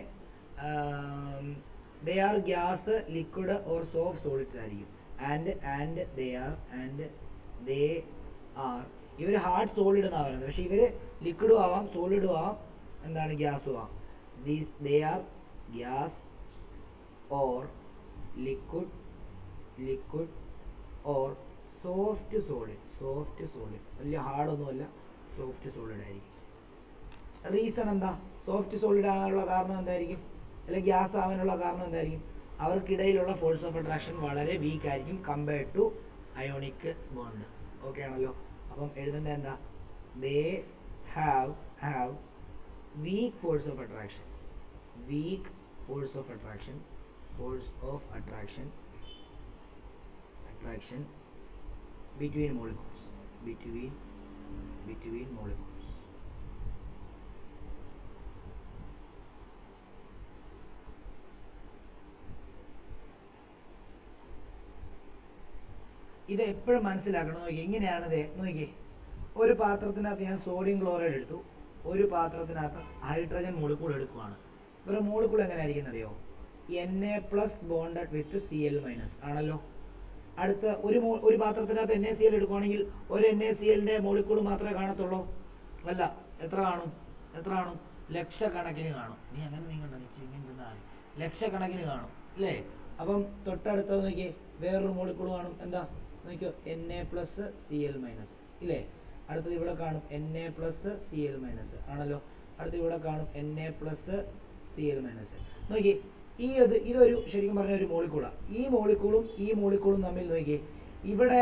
ദേ are gas, liquid or soft solids ആയിരിക്കും. ദേ ആർ ഇവർ ഹാർഡ് സോളിഡ് എന്നാണ് പറയുന്നത്. പക്ഷെ ഇവർ ലിക്വിഡും ആവാം, സോളിഡും ആവാം, എന്താണ്, ഗ്യാസും ആവാം. They are gas or liquid or soft solid. വലിയ ഹാർഡൊന്നുമല്ല, സോഫ്റ്റ് സോളിഡ് ആയിരിക്കും. റീസൺ എന്താ, സോഫ്റ്റ് സോളിഡ് ആകാനുള്ള കാരണം എന്തായിരിക്കും, അല്ലെങ്കിൽ ഗ്യാസ് ആവാനുള്ള കാരണം എന്തായിരിക്കും, അവർക്കിടയിലുള്ള ഫോഴ്സ് ഓഫ് അട്രാക്ഷൻ വളരെ വീക്ക് ആയിരിക്കും compared to ionic bond. Okay ആണല്ലോ. അപ്പം എഴുതേണ്ടത് എന്താ, they have weak force of attraction between molecules. ഇത് എപ്പോഴും മനസ്സിലാക്കണം. നോക്കി എങ്ങനെയാണ് നോക്കിയേ, ഒരു പാത്രത്തിനകത്ത് ഞാൻ സോഡിയം ക്ലോറൈഡ് എടുത്തു, ഒരു പാത്രത്തിനകത്ത് ഹൈഡ്രജൻ മോളിക്കൂൾ എടുക്കുവാണ്. ഇവരുടെ മോളിക്കൂൾ എങ്ങനെ ആയിരിക്കും അറിയോ, Na+ ബോണ്ടഡ് വിത്ത് Cl- ആണല്ലോ. അടുത്ത ഒരു പാത്രത്തിനകത്ത് NaCl എടുക്കുവാണെങ്കിൽ ഒരു NaClന്റെ മോളിക്കൂൾ മാത്രമേ കാണത്തുള്ളൂ. അല്ല, എത്ര കാണും, ലക്ഷക്കണക്കിന് കാണും. നീ അങ്ങനെ ലക്ഷക്കണക്കിന് കാണും അല്ലേ. അപ്പം തൊട്ടടുത്തത് നോക്കിയേ, വേറൊരു മോളിക്കൂൾ കാണും. എന്താ നോക്കിയോ, Na+ Cl- ഇല്ലേ. അടുത്തത് ഇവിടെ കാണും Na+ Cl- ആണല്ലോ. അടുത്ത് ഇവിടെ കാണും Na+ Cl-. നോക്കി, ഇതൊരു ശരിക്കും പറഞ്ഞ ഒരു മോളിക്കൂളാണ്. ഈ മോളിക്കൂളും തമ്മിൽ നോക്കി, ഇവിടെ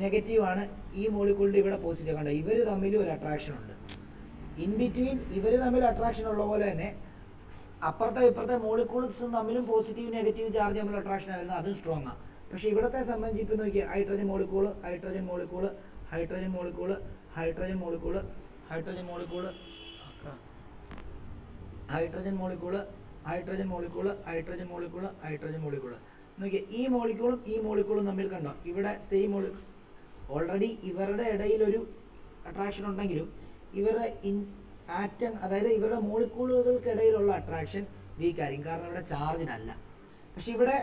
നെഗറ്റീവ് ആണ്, ഈ മോളിക്കൂളിൻ്റെ ഇവിടെ പോസിറ്റീവ്. കണ്ടോ, ഇവർ തമ്മിൽ ഒരു അട്രാക്ഷൻ ഉണ്ട്. ഇൻ ബിറ്റ്വീൻ ഇവർ തമ്മിൽ അട്രാക്ഷൻ ഉള്ള പോലെ തന്നെ ഇപ്പുറത്തെ മോളിക്കൂൾസും തമ്മിലും പോസിറ്റീവ് നെഗറ്റീവ് ചാർജ് തമ്മിൽ അട്രാക്ഷൻ ആയിരുന്നു, അതും സ്ട്രോങ് ആണ്. പക്ഷെ ഇവിടത്തെ സംബന്ധിച്ച് ഇപ്പം നോക്കിയാൽ ഹൈഡ്രജൻ മോളിക്കൂൾ നോക്കിയാൽ ഈ മോളിക്കൂളും തമ്മിൽ കണ്ടോ, ഇവിടെ സെയിം മോളിക്കൂൾ. ഓൾറെഡി ഇവരുടെ ഇടയിലൊരു അട്രാക്ഷൻ ഉണ്ടെങ്കിലും ഇവരുടെ ആറ്റം, അതായത് ഇവരുടെ മോളിക്കൂളുകൾക്കിടയിലുള്ള അട്രാക്ഷൻ വീക്ക് ആയിരിക്കും, കാരണം ഇവിടെ ചാർജിനല്ല. പക്ഷെ ഇവിടെ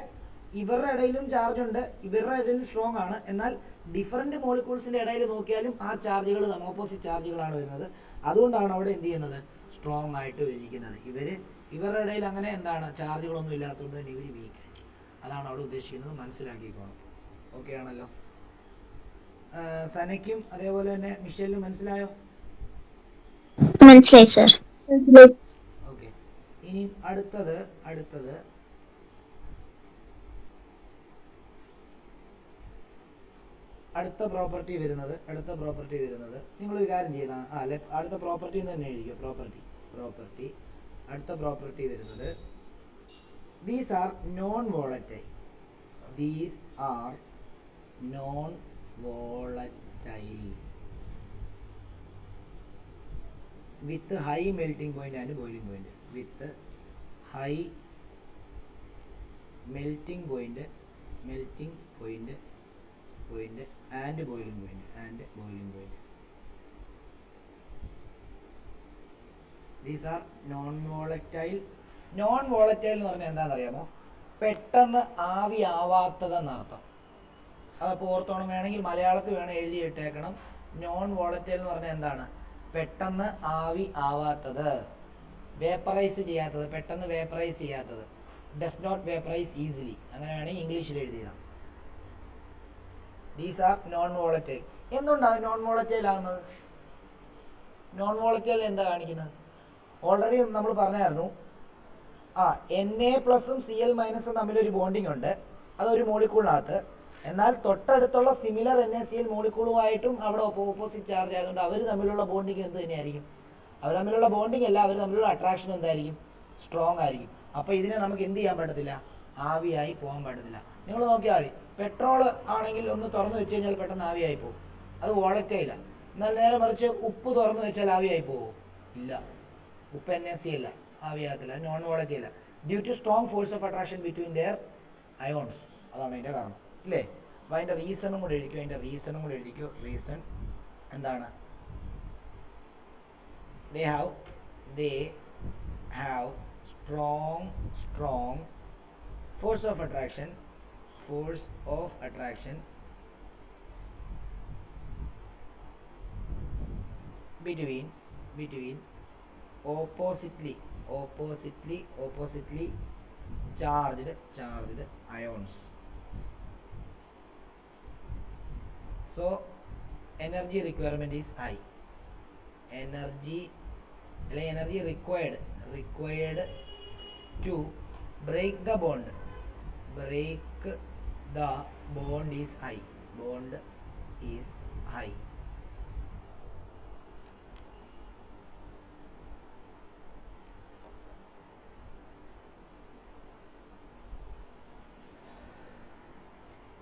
ഇവരുടെ ഇടയിലും ചാർജ് ഉണ്ട്, ഇവരുടെ ഇടയിലും സ്ട്രോങ് ആണ്. എന്നാൽ ഡിഫറൻറ്റ് മോളിക്യൂൾസിൻ്റെ ഇടയിൽ നോക്കിയാലും ആ ചാർജുകൾ ഓപ്പോസിറ്റ് ചാർജുകളാണ് വരുന്നത്. അതുകൊണ്ടാണ് അവിടെ എന്ത് ചെയ്യുന്നത്, സ്ട്രോങ് ആയിട്ട് ഇരിക്കുന്നത്. ഇവരുടെ ഇടയിൽ അങ്ങനെ എന്താണ്, ചാർജുകളൊന്നും ഇല്ലാത്തതുകൊണ്ട് തന്നെ ഇവർ വീക്ക് ആയിരിക്കും. അതാണ് അവിടെ ഉദ്ദേശിക്കുന്നത്, മനസ്സിലാക്കിക്കോണം. ഓക്കെ ആണല്ലോ. സനയ്ക്കും അതേപോലെ തന്നെ മിഷേലിനും മനസ്സിലായോ? മനസ്സിലായി സർ. ഓക്കെ. ഇനി അടുത്തത് അടുത്ത പ്രോപ്പർട്ടി വരുന്നത് നിങ്ങളൊരു കാര്യം ചെയ്താൽ അടുത്ത പ്രോപ്പർട്ടി തന്നെ എഴുതിയോ. പ്രോപ്പർട്ടി അടുത്ത പ്രോപ്പർട്ടി വരുന്നത്, these are non volatile with high melting point and boiling point. With high melting point and boiling point. These are non-volatile. Non-volatile എന്ന് പറഞ്ഞാൽ എന്താണെന്ന് അറിയാമോ, പെട്ടെന്ന് ആവി ആവാത്തതെന്നർത്ഥം. അതപ്പോൾ ഓർത്തോണം, വേണമെങ്കിൽ മലയാളത്തിൽ വേണം എഴുതിയിട്ടേക്കണം. നോൺ വോളറ്റൈൽ എന്ന് പറഞ്ഞാൽ എന്താണ്, പെട്ടെന്ന് ആവി ആവാത്തത്, വേപ്പറൈസ് ചെയ്യാത്തത്, പെട്ടെന്ന് വേപ്പറൈസ് ചെയ്യാത്തത്. ഡസ് നോട്ട് വേപ്പറൈസ് ഈസിലി, അങ്ങനെ വേണമെങ്കിൽ ഇംഗ്ലീഷിൽ എഴുതിയതാണ്. These are non volatile. എന്തുകൊണ്ടാണ് നോൺ വോളറ്റൈൽ ആകുന്നത്? നോൺ വോളറ്റൈൽ എന്താ കാണിക്കുന്നത്? ഓൾറെഡി നമ്മൾ പറഞ്ഞായിരുന്നു, Na+ Cl- തമ്മിലൊരു ബോണ്ടിങ് ഉണ്ട്, അതൊരു മോളിക്കൂളിനകത്ത്. എന്നാൽ തൊട്ടടുത്തുള്ള സിമിലർ NaCl മോളിക്കൂളുമായിട്ടും അവിടെ ഓപ്പോസിറ്റ് ചാർജ് ആയതുകൊണ്ട് അവർ തമ്മിലുള്ള ബോണ്ടിങ് എന്ത് തന്നെയായിരിക്കും? അവർ തമ്മിലുള്ള ബോണ്ടിങ് അല്ല, അവർ തമ്മിലുള്ള അട്രാക്ഷൻ എന്തായിരിക്കും? സ്ട്രോങ് ആയിരിക്കും. അപ്പോൾ ഇതിനെ നമുക്ക് എന്ത് ചെയ്യാൻ പറ്റത്തില്ല, ആവിയായി പോകാൻ പറ്റത്തില്ല. നിങ്ങൾ നോക്കിയാൽ മതി, പെട്രോൾ ആണെങ്കിൽ ഒന്ന് തുറന്നു വെച്ച് കഴിഞ്ഞാൽ പെട്ടെന്ന് ആവിയായി പോകും, അത് വോളറ്റൈല. എന്നാൽ നേരെ മറിച്ച് ഉപ്പ് തുറന്നു വെച്ചാൽ ആവിയായി പോകുമോ? ഇല്ല, ഉപ്പ് NaC അല്ല, ആവിയാകത്തില്ല, നോൺ വോളറ്റൈല. Due to strong force of attraction between their ions. അതാണ് അതിൻ്റെ കാരണം ഇല്ലേ. അപ്പോൾ അതിൻ്റെ റീസണും കൂടെ എഴുതിക്കോ, റീസൺ എന്താണ്? they have strong force of attraction between oppositely charged ions. So energy requirement is high. Energy required to break the bond is high.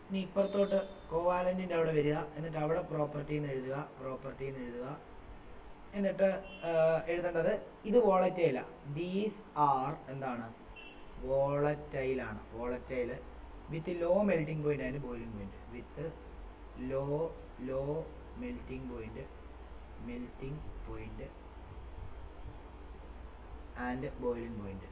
ഇനി ഇപ്പുറത്തോട്ട് കോവാലന്റിൻ്റെ അവിടെ വരിക, എന്നിട്ട് അവിടെ പ്രോപ്പർട്ടി എന്ന് എഴുതുക, എന്നിട്ട് എഴുതേണ്ടത് ഇത് വോളറ്റൈല. ദീസ് ആർ എന്താണ്? വോളറ്റൈലാണ്. Volatile with low melting point and boiling point. With low melting point and boiling point.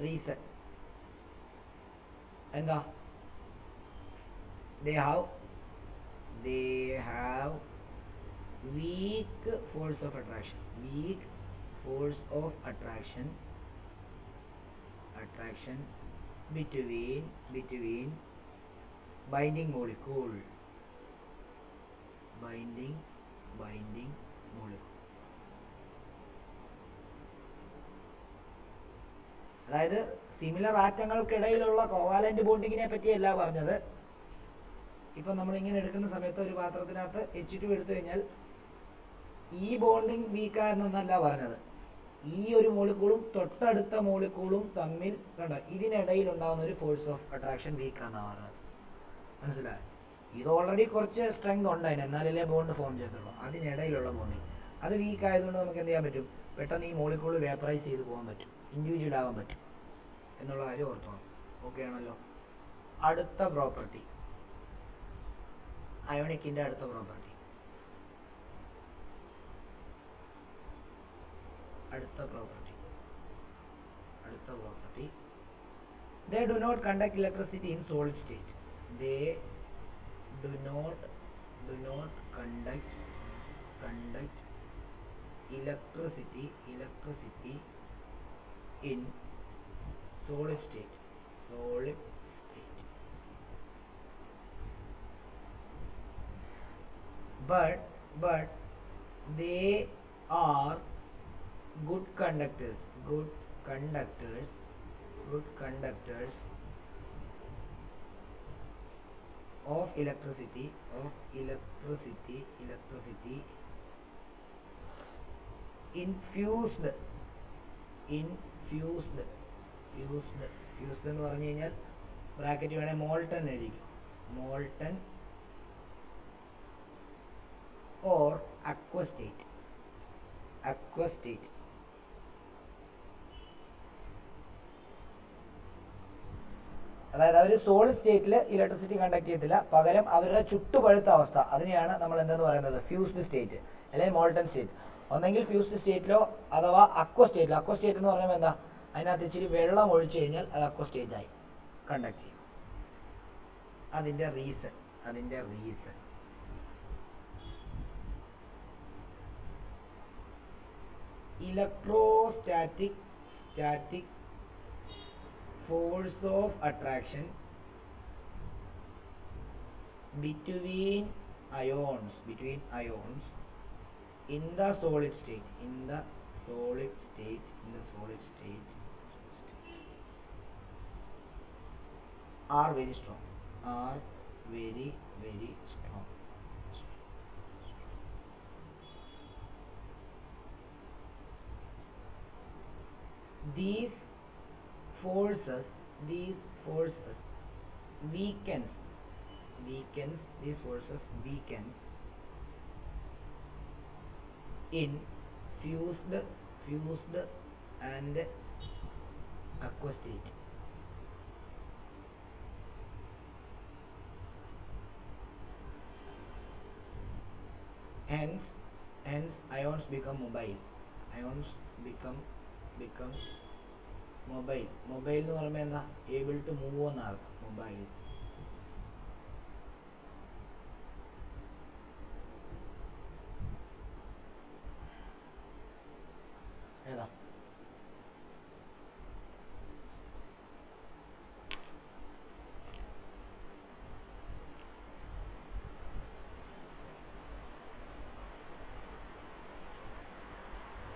Reason എന്താ? they have weak force of attraction between binding molecule. അതായത് സിമിലർ ആറ്റങ്ങൾക്കിടയിലുള്ള കോവാലന്റ് ബോണ്ടിങ്ങിനെ പറ്റിയല്ല പറഞ്ഞത്. ഇപ്പം നമ്മളിങ്ങനെ എടുക്കുന്ന സമയത്ത് ഒരു പാത്രത്തിനകത്ത് H2 എടുത്തു കഴിഞ്ഞാൽ ഈ ബോണ്ടിങ് വീക്കായെന്നല്ല പറഞ്ഞത്. ഈ ഒരു മോളിക്കൂളും തൊട്ടടുത്ത മോളിക്കൂളും തമ്മിൽ കണ്ടോ, ഇതിനിടയിൽ ഉണ്ടാകുന്ന ഒരു ഫോഴ്സ് ഓഫ് അട്രാക്ഷൻ വീക്കാന്നാണ് പറഞ്ഞത്. മനസ്സിലായോ? ഇത് ഓൾറെഡി കുറച്ച് സ്ട്രെങ്ത് ഉണ്ട് അതിന്, എന്നാലല്ലേ ബോണ്ട് ഫോം ചെയ്തിട്ടുള്ളൂ. അതിനിടയിലുള്ള ബോണ്ടിങ് അത് വീക്ക് ആയതുകൊണ്ട് നമുക്ക് എന്ത് ചെയ്യാൻ പറ്റും? പെട്ടെന്ന് ഈ മോളിക്കൂൾ വേപ്പറൈസ് ചെയ്ത് പോകാൻ പറ്റും, ഇൻഡിവിജ്വൽ ആകാൻ പറ്റും എന്നുള്ള കാര്യം ഓർത്തോണം. ഓക്കെ ആണല്ലോ. അടുത്ത പ്രോപ്പർട്ടി, അയോണിക്കിന്റെ അടുത്ത property they do not conduct electricity in solid state. They do not conduct electricity in solid state. But they are good conductors of electricity infused എന്ന് പറഞ്ഞു കഴിഞ്ഞാൽ ബ്രാക്കറ്റ് വേണേൽ മോൾട്ടൺ എഴുതിക്കും, മോൾട്ടൺ or aqueous state. അതായത് അവർ solid സ്റ്റേറ്റിൽ electricity conduct ചെയ്യത്തില്ല, പകരം അവരുടെ ചുട്ടുപഴുത്ത അവസ്ഥ, അതിനെയാണ് നമ്മൾ എന്തെന്ന് പറയുന്നത്? ഫ്യൂസ്ഡ് സ്റ്റേറ്റ് അല്ലെങ്കിൽ മോൾട്ടൺ സ്റ്റേറ്റ്. ഒന്നെങ്കിൽ ഫ്യൂസ്ഡ് സ്റ്റേറ്റിലോ അഥവാ അക്വ സ്റ്റേറ്റിലോ. അക്വ സ്റ്റേറ്റ് എന്ന് പറയുമ്പോൾ എന്താ? അതിനകത്ത് ഇച്ചിരി വെള്ളം ഒഴിച്ചു കഴിഞ്ഞാൽ അത് അക്വ സ്റ്റേറ്റ് ആയി കണ്ടക്ട് ചെയ്യും. അതിൻ്റെ reason electrostatic force of attraction between ions in the solid state are very strong. these forces weakens these forces weakens in fused and aqueous state. Hence ions become mobile. Mobile എന്ന് പറയുമ്പോൾ എന്താ, able to move എന്നാണ് mobile. ഏതാ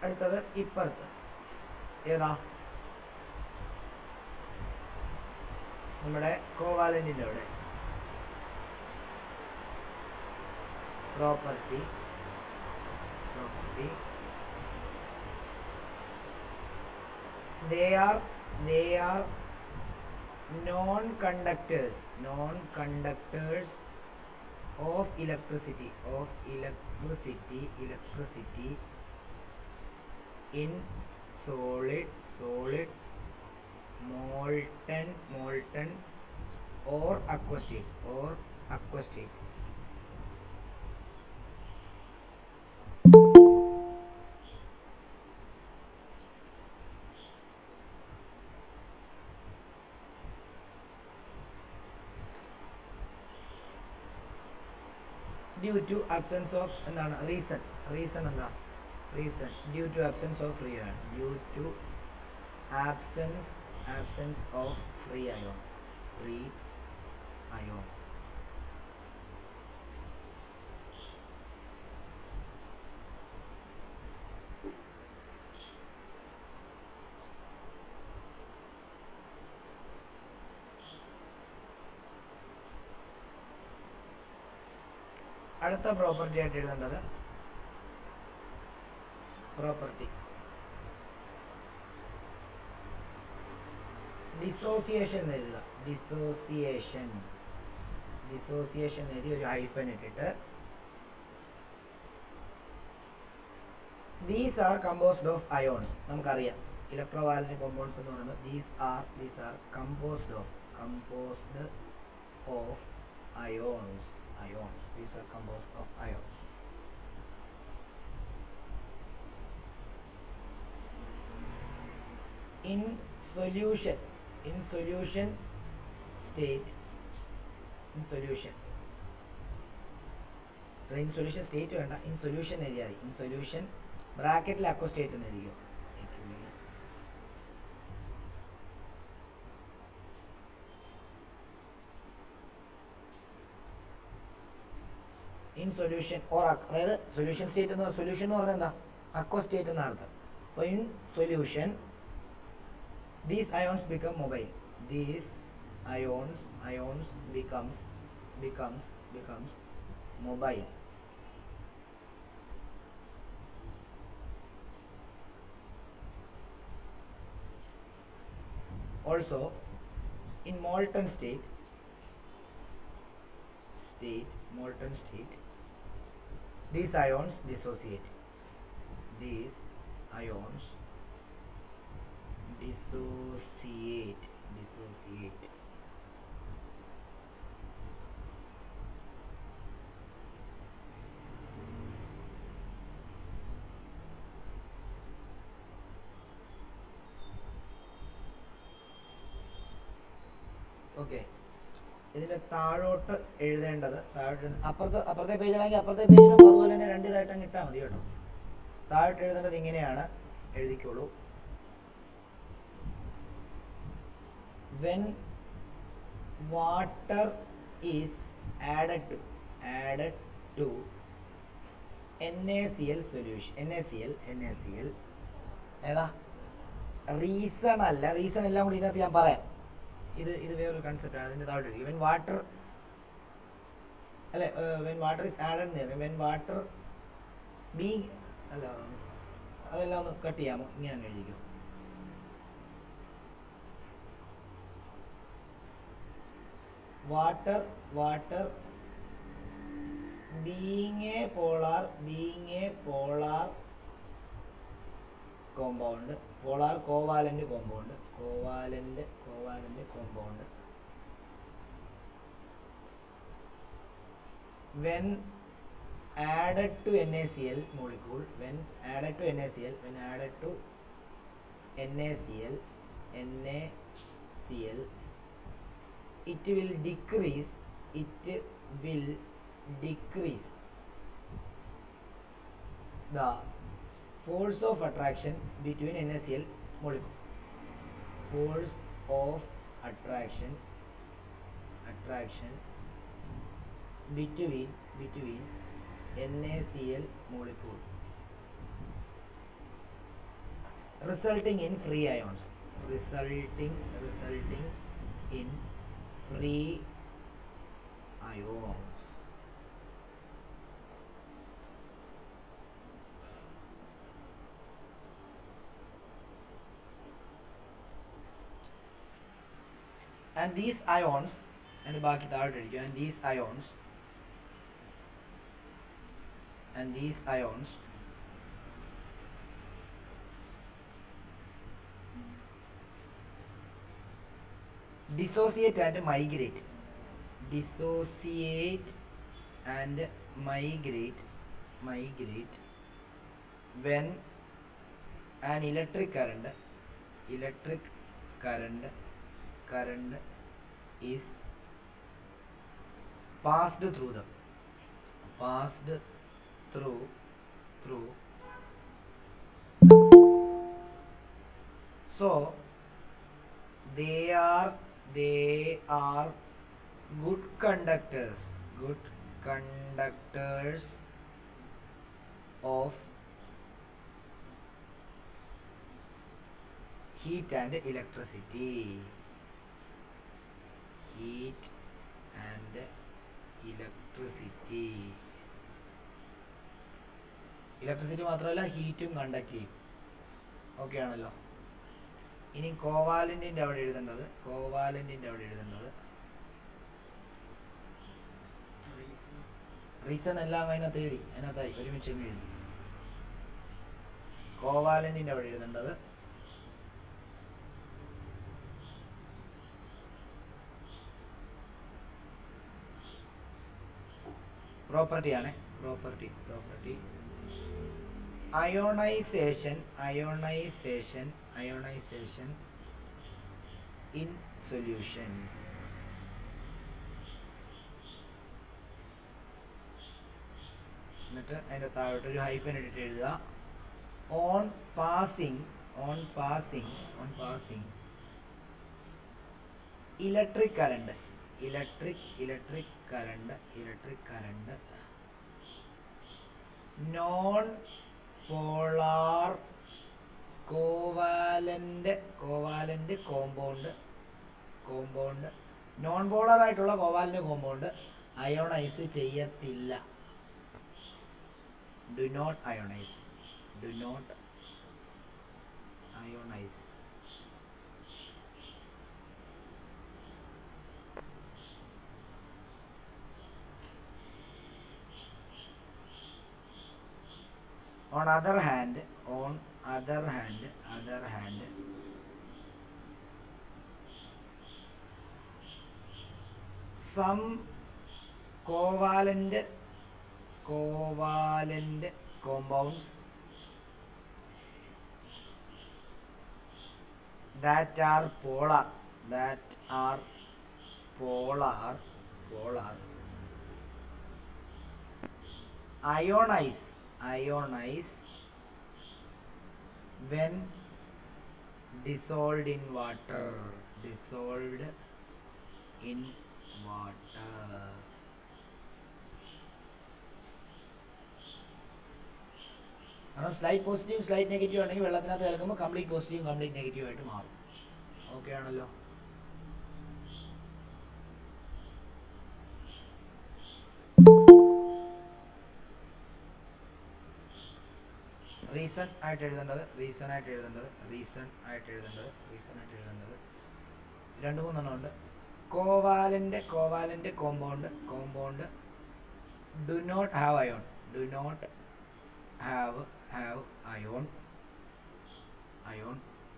അടുത്തത് ഇപ്പുറത്ത് ഏതാ, നമ്മുടെ കോവാലന്റിന്റെ അവിടെ property they are non-conductors of electricity in solid molten or aqueous state. Due to absence of എന്താണ് reason എന്താ due to absence of free ion, free ion. അടുത്ത പ്രോപ്പർട്ടി ആയിട്ട് എഴുതേണ്ടത് പ്രോപ്പർട്ടി ഡിസോസിയേഷൻ എഴുതുക. ഡിസോസിയേഷൻ എഴുതി ഒരു ഹൈഫൻ ഇട്ടിട്ട് these are composed of ions. നമുക്കറിയാം ഇലക്ട്രോവാലന്റ് കോമ്പൗണ്ട്സ് എന്ന് പറയുന്നത് these are composed of ions. These are composed of ions. In solution state വേണ്ട, in solution എഴുതിയാൽ in solution ബ്രാക്കറ്റിൽ aqueous state എന്ന് എഴുതിയോ. ഇൻ സൊല്യൂഷൻ ഓർ അതായത് സൊല്യൂഷൻ സ്റ്റേറ്റ് എന്ന് സൊല്യൂഷൻ എന്ന് പറഞ്ഞാൽ എന്താ, aqueous state എന്നാണ് അർത്ഥം. അപ്പോൾ in solution these ions become mobile. These ions becomes mobile. Also in molten state these ions dissociate. Okay, ഇതിന്റെ താഴോട്ട് എഴുതേണ്ടത് അപ്പുറത്തെ പേജിലാണെങ്കിൽ അപ്പുറത്തെ പേജിലും അതുപോലെ തന്നെ രണ്ട് ഇതായിട്ട് അങ്ങ് ഇട്ടാൽ മതി കേട്ടോ. താഴോട്ട് എഴുതേണ്ടത് ഇങ്ങനെയാണ്, എഴുതിക്കോളൂ. when water is added to NaCl solution, NaCl ഏതാ, റീസൺ അല്ല, റീസൺ എല്ലാം കൂടി ഇതിനകത്ത് ഞാൻ പറയാം. ഇത് വേറൊരു കൺസെപ്റ്റ് ആണ്. ഇതിന്റെ താഴോട്ട് when water അല്ലെ when water is added when water being അല്ല, അതെല്ലാം ഒന്ന് കട്ട് ചെയ്യാമോ, ഇങ്ങനെ എഴുതിക്കോ. water being a polar compound, polar covalent compound, when added to NaCl molecule, NaCl, it will decrease the force of attraction between NaCl molecule. Force of attraction between NaCl molecule, resulting in free ions. And these ions, and ബാക്കി താഴോട്ട് അടിക്കും, and these ions dissociate and migrate when an electric current is passed through so they are good conductors of heat and electricity. Electricity മാത്രമല്ല, ഹീറ്റും conduct ചെയ്യും. Okay ആണല്ലോ. ഇനി കോവാലന്റിന്റെ അവിടെ എഴുതേണ്ടത് reason എല്ലാം അതിനകത്തായി ഒരുമിച്ച് എഴുതി. കോവാലന്റിന്റെ അവിടെ എഴുതേണ്ടത് പ്രോപ്പർട്ടി ആണ്. Property ionisation in solution. എന്നിട്ട് അതിന്റെ താഴോട്ട് ഒരു ഹൈഫൻ ഇട്ടിട്ട് എഴുതുക. On passing electric current non polar covalent compound non polar ആയിട്ടുള്ള കോവാലന്റ് കോമ്പൗണ്ട് അയോണൈസ് ചെയ്യത്തില്ല. Do not ionise. On other hand, some covalent compounds that are polar ionize when dissolved in water. കാരണം slight positive slight negative ആണെങ്കിൽ വെള്ളത്തിനകത്ത് കലക്കുമ്പോൾ complete positive complete negative ആയിട്ട് മാറും. Okay ആണല്ലോ. Reason ആയിട്ട് എഴുതേണ്ടത് 2-3 ഉണ്ട്. Covalent compound do not have ion.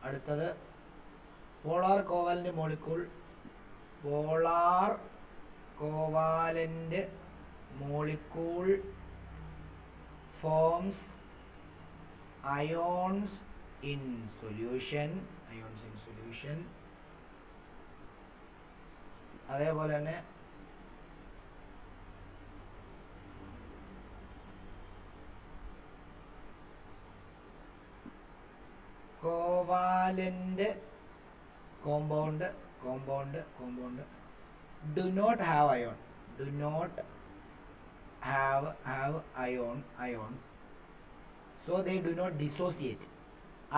അടുത്തത് polar covalent molecule forms ions in solution. അതേപോലെ തന്നെ covalent compound do not have ion. So they do not dissociate.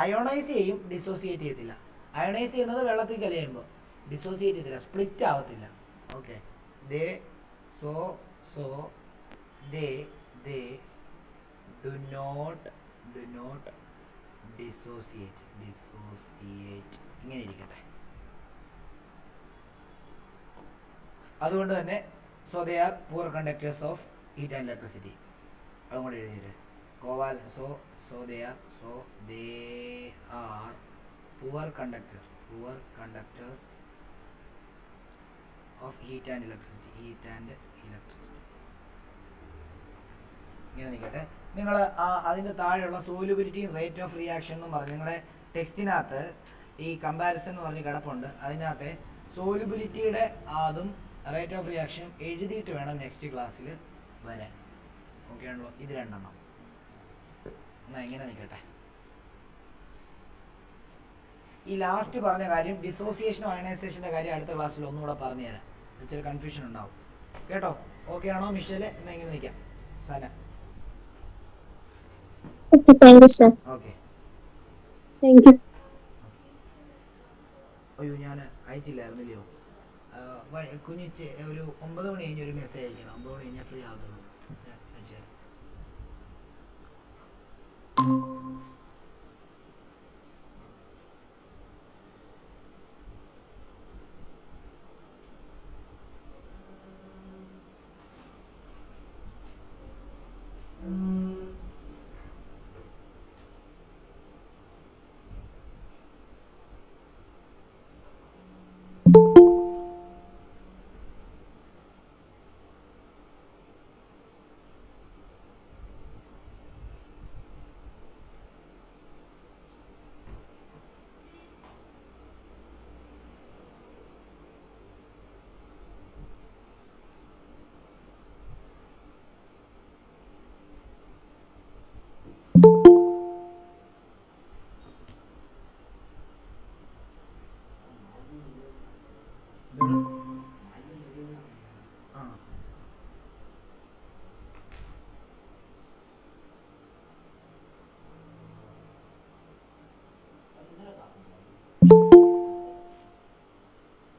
Ionize ചെയ്യും, ഡിസോസിയേറ്റ് ചെയ്യത്തില്ല. അയോണൈസ് ചെയ്യുന്നത് വെള്ളത്തിൽ കലയുമ്പോൾ, ഡിസോസിയേറ്റ് ചെയ്യത്തില്ല, സ്പ്ലിറ്റ് ആവത്തില്ല. Okay, they do not dissociate. ഇങ്ങനെ ഇരിക്കട്ടെ. അതുകൊണ്ട് തന്നെ so they are poor conductors of heat and electricity. അതും കൂടെ എഴുതിയിട്ട് so they are poor conductors of heat and electricity. ഇങ്ങനെ നിൽക്കട്ടെ. നിങ്ങൾ അതിൻ്റെ താഴെയുള്ള സോലുബിലിറ്റി റേറ്റ് ഓഫ് റിയാക്ഷൻ എന്ന് പറഞ്ഞ് നിങ്ങളുടെ ടെക്സ്റ്റിനകത്ത് ഈ കമ്പാരിസൺ എന്ന് പറഞ്ഞ് കിടപ്പുണ്ട്. അതിനകത്ത് സോലുബിലിറ്റിയുടെ അതും റേറ്റ് ഓഫ് റിയാക്ഷൻ എഴുതിയിട്ട് വേണം നെക്സ്റ്റ് ക്ലാസ്സിൽ വരാൻ. ഓക്കെ ആണല്ലോ? ഇത് രണ്ടെണ്ണം ഇങ്ങനെ നിൽക്കട്ടെ. ഈ ലാസ്റ്റ് പറഞ്ഞ കാര്യം ഡിസോസിയേഷനും അയണൈസേഷൻ്റെ കാര്യം അടുത്ത ക്ലാസ്സിൽ ഒന്നുകൂടെ പറഞ്ഞു തരാം. ഇച്ചിരി കൺഫ്യൂഷൻ ഉണ്ടാവും കേട്ടോ. ഓക്കെ ആണോ മിഷേല്? എന്നാ ഇങ്ങനെ നിൽക്കാം. സന ഓക്കെ. അയ്യോ ഞാൻ അയച്ചില്ലായിരുന്നില്ലയോ? കുഞ്ഞ് ഒരു 9 മണി കഴിഞ്ഞ് ഒരു മെസ്സേജ് അയക്കണം. 9 മണി കഴിഞ്ഞാൽ ഫ്രീ ആവത്തുള്ളൂ.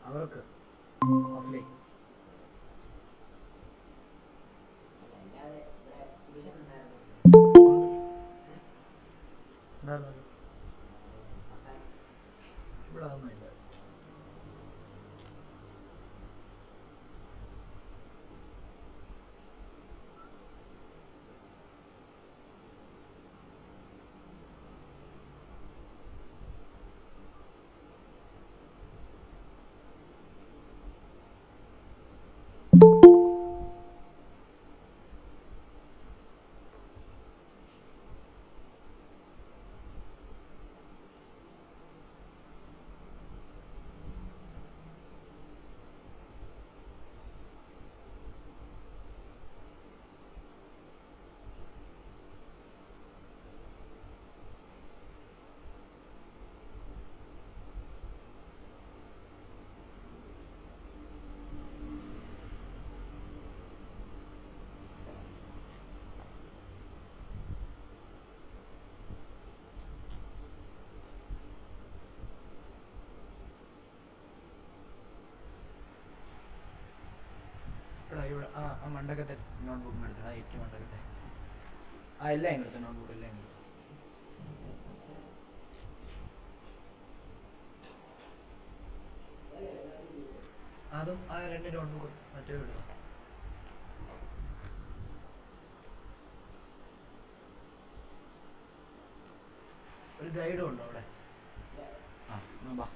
അവർക്ക് ഓഫ്ലൈൻ ഇവിടെ അതൊന്നുമില്ല. ഇവിടെ ആ മണ്ടക്കത്തെ നോട്ട്ബുക്ക് എടുത്തത്. ഏറ്റവും മണ്ടക്കത്തെ എല്ലാം എടുത്ത നോട്ട്ബുക്ക് എല്ലാം എടുത്തു. അതും ആ 2 നോട്ട്ബുക്കും മറ്റേ വിടുക. ഒരു ഗൈഡും ഉണ്ടോ അവിടെ? ആ ബാ.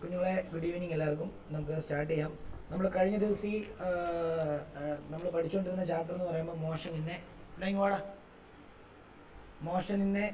കുഞ്ഞുങ്ങളെ ഗുഡ് ഈവനിങ് എല്ലാവർക്കും. നമുക്ക് സ്റ്റാർട്ട് ചെയ്യാം. നമ്മൾ കഴിഞ്ഞ ദിവസം ഈ നമ്മൾ പഠിച്ചുകൊണ്ടിരുന്ന ചാപ്റ്റർ എന്ന് പറയുമ്പോൾ മോഷൻ ഇന്നെ മോഷൻ ഇന്നെ